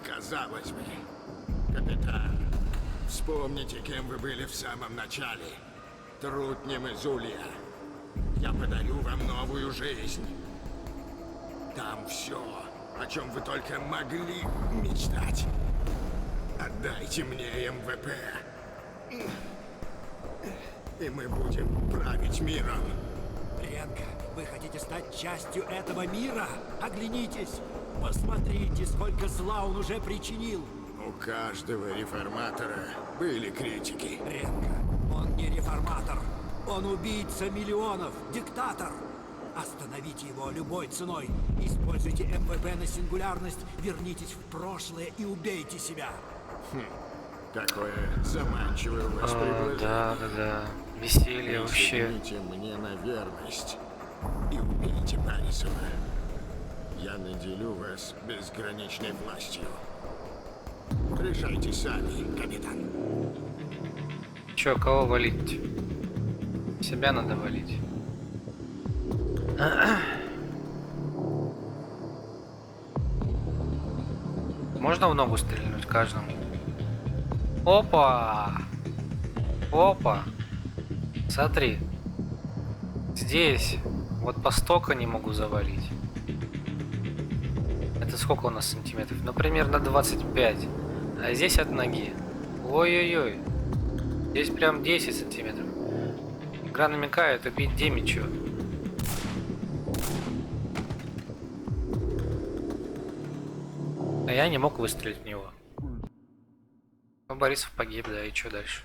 Казалось бы, капитан, вспомните, кем вы были в самом начале. Трутнем из Улья. Я подарю вам новую жизнь. Там все, о чем вы только могли мечтать. Отдайте мне МВП. И мы будем править миром. Ренко, вы хотите стать частью этого мира? Оглянитесь! Посмотрите, сколько зла он уже причинил! У каждого реформатора были критики. Ренко, он не реформатор. Он убийца миллионов, диктатор. Остановите его любой ценой. Используйте МВП на сингулярность, вернитесь в прошлое и убейте себя. Какое заманчивое у вас предложение. Да. Веселье вообще. Присягните мне на верность и убейте Барисова. Я наделю вас безграничной властью. Решайте сами, капитан. Чё, кого валить? Себя надо валить. Можно в ногу стрельнуть каждому? Опа! Опа! Смотри. Здесь. Вот по столько не могу завалить. Это сколько у нас сантиметров? Ну, примерно 25. А здесь от ноги. Ой-ой-ой. Здесь прям 10 сантиметров. Игра намекает, убить демичу. А я не мог выстрелить в него. Ну, Борисов погиб, да, и что дальше?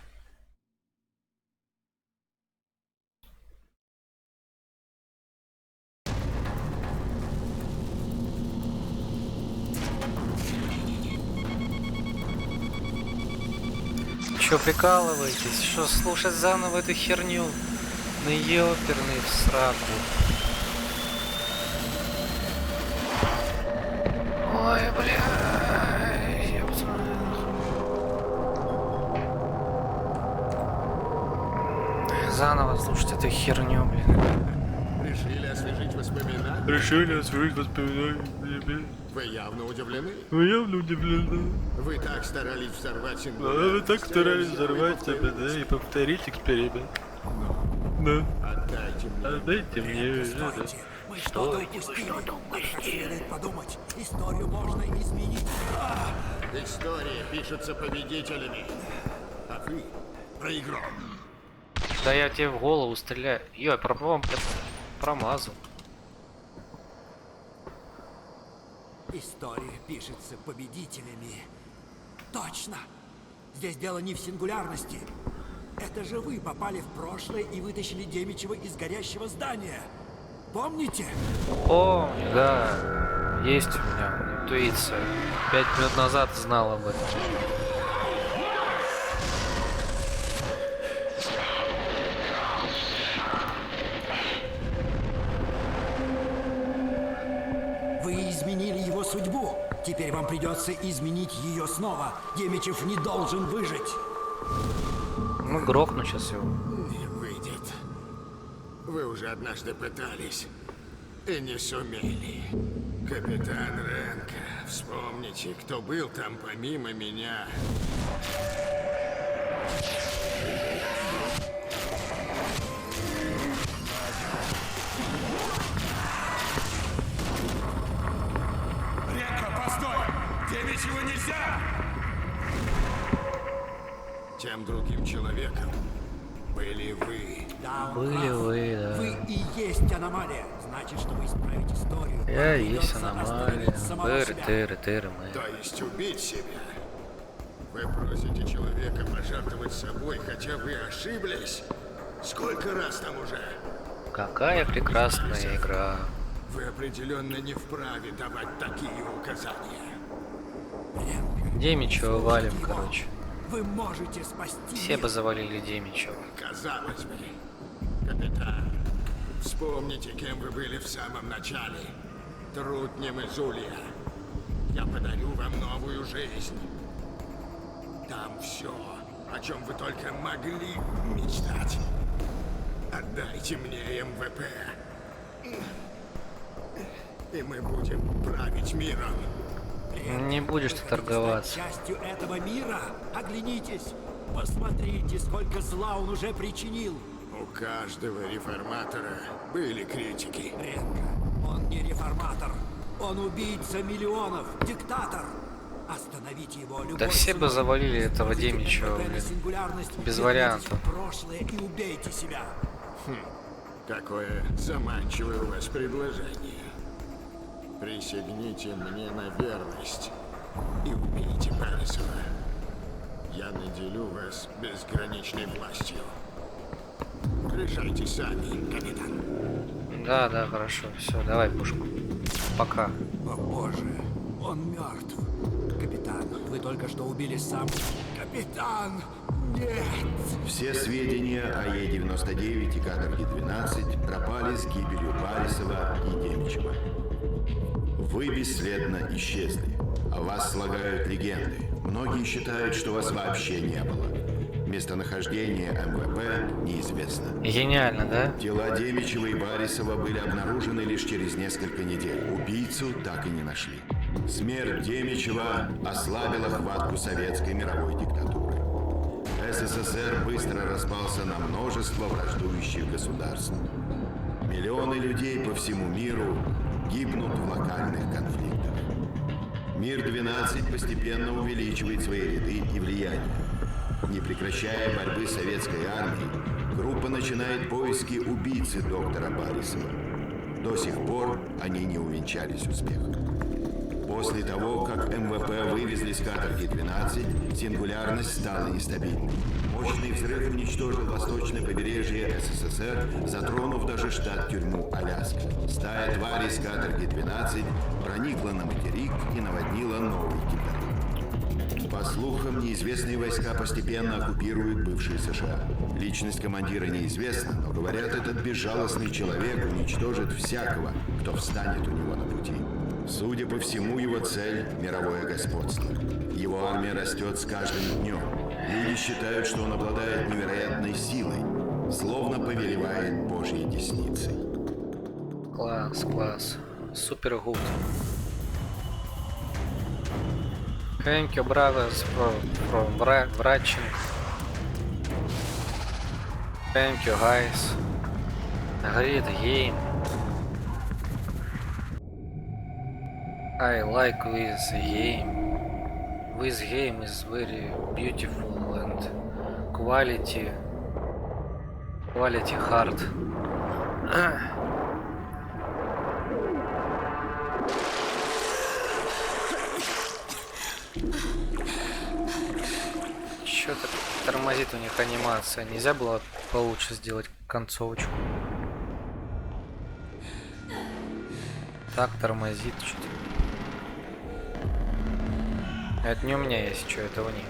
Чё прикалываетесь? Что слушать заново эту херню? Ну ёперный в сраку. Ой, бля. Заново слушать эту херню, блин. Решили освежить воспоминания? Решили освежить воспоминания. Вы явно удивлены? Ну явно удивлены. Вы так старались взорвать Да, сингулярность. вы так старались взорвать тебя, да, и повторить эксперимент. Да. Отдайте мне. Стойте, мы что-то упустили. Нам как следует подумать. Историю можно изменить. История пишется победителями. А вы проиграли. Да я тебе в голову стреляю. Ой, промазал. История пишется победителями. Точно! Здесь дело не в сингулярности. Это же вы попали в прошлое и вытащили Демичева из горящего здания. Помните? О, да. Есть у меня интуиция. 5 минут назад знал об этом. Вы изменили его судьбу. Теперь вам придется изменить ее снова. Демичев не должен выжить. Ну, грохну сейчас его. Не выйдет. Вы уже однажды пытались и не сумели. Капитан Ренко, вспомните, кто был там помимо меня. Ренко, постой! Тебе чего нельзя? Тем другим человеком были вы. Да, он Были прав. вы, да. Вы и есть аномалия. Значит, что вы исправите историю. Я Вам есть придется аномалия. остановить самого себя. Тыры, мы. То есть убить себя. Вы просите человека пожертвовать собой, хотя вы ошиблись? Сколько раз там уже? Какая прекрасная игра. Вы определенно не вправе давать такие указания. Демичева валим, короче. Вы можете спасти Все мир. бы завалили Демичева. Казалось бы, капитан, вспомните, кем вы были в самом начале. Трутнем из Улья. Я подарю вам новую жизнь. Там все, о чем вы только могли мечтать. Отдайте мне МВП. И мы будем править миром. Не будешь ты Вы хотите торговаться. стать частью этого мира? Оглянитесь. Посмотрите, сколько зла он уже причинил. У каждого реформатора были критики. Ренко, он не реформатор. Он убийца миллионов, диктатор. Остановите его любой Да все бы ценой. завалили этого Бросите Демичева, МВП на блин. сингулярность, Без вернитесь вариантов. в прошлое и убейте себя. Какое заманчивое у вас предложение. Присягните мне на верность и убейте Парисова. Я наделю вас безграничной властью. Решайте сами, капитан. Да, хорошо. Все, давай пушку. Пока. О боже, он мертв. Капитан, вы только что убили сам... Капитан! Нет! Все сведения о Е-99 и Каторге-12 пропали с гибелью Парисова и Демичева. Вы бесследно исчезли. О вас слагают легенды. Многие считают, что вас вообще не было. Местонахождение МВП неизвестно. Гениально, да? Тела Демичева и Барисова были обнаружены лишь через несколько недель. Убийцу так и не нашли. Смерть Демичева ослабила хватку советской мировой диктатуры. СССР быстро распался на множество враждующих государств. Миллионы людей по всему миру гибнут в локальных конфликтах. Мир-12 постепенно увеличивает свои ряды и влияние. Не прекращая борьбы советской армии, группа начинает поиски убийцы доктора Барисова. До сих пор они не увенчались успехом. После того, как МВП вывезли с Каторги-12, сингулярность стала нестабильной. Мощный взрыв уничтожил восточное побережье СССР, затронув даже штат-тюрьму Аляска. Стая тварей с Каторги-12 проникла на материк и наводнила Новый Китай. По слухам, неизвестные войска постепенно оккупируют бывшие США. Личность командира неизвестна, но говорят, этот безжалостный человек уничтожит всякого, кто встанет у него на пути. Судя по всему, его цель – мировое господство. Его армия растет с каждым днем. Люди считают, что он обладает невероятной силой, словно повелевает Божьей десницей. Класс. Супер гуд. Thank you, brothers, from watching. Thank you, guys. Great game. I like this game. This game is very beautiful and quality hard. Чё-то тормозит у них анимация. Нельзя было получше сделать концовочку. Так тормозит что-то. Это не у меня есть, что это у них.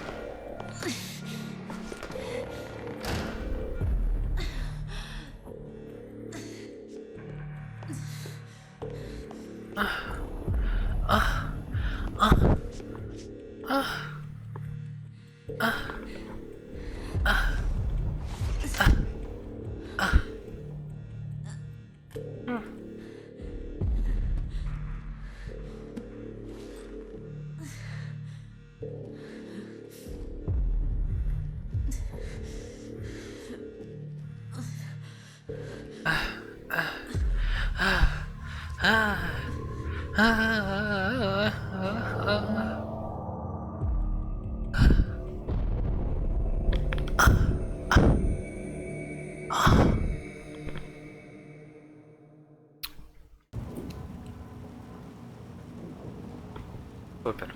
Супер.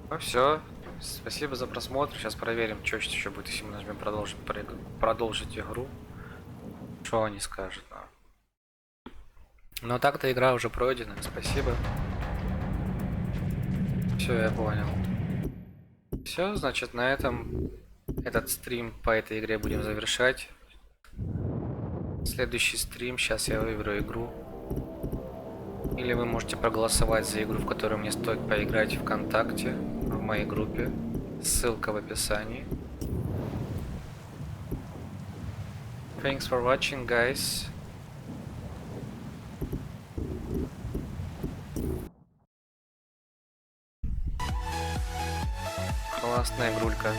Ну все. Спасибо за просмотр. Сейчас проверим, что еще будет, если мы нажмем продолжить игру. Что они скажут. Но так-то игра уже пройдена. Спасибо. Все, я понял. Все, значит, на этом этот стрим по этой игре будем завершать. Следующий стрим, сейчас я выберу игру. Или вы можете проголосовать за игру, в которую мне стоит поиграть ВКонтакте, в моей группе. Ссылка в описании. Thanks for watching, guys. Классная игрулька.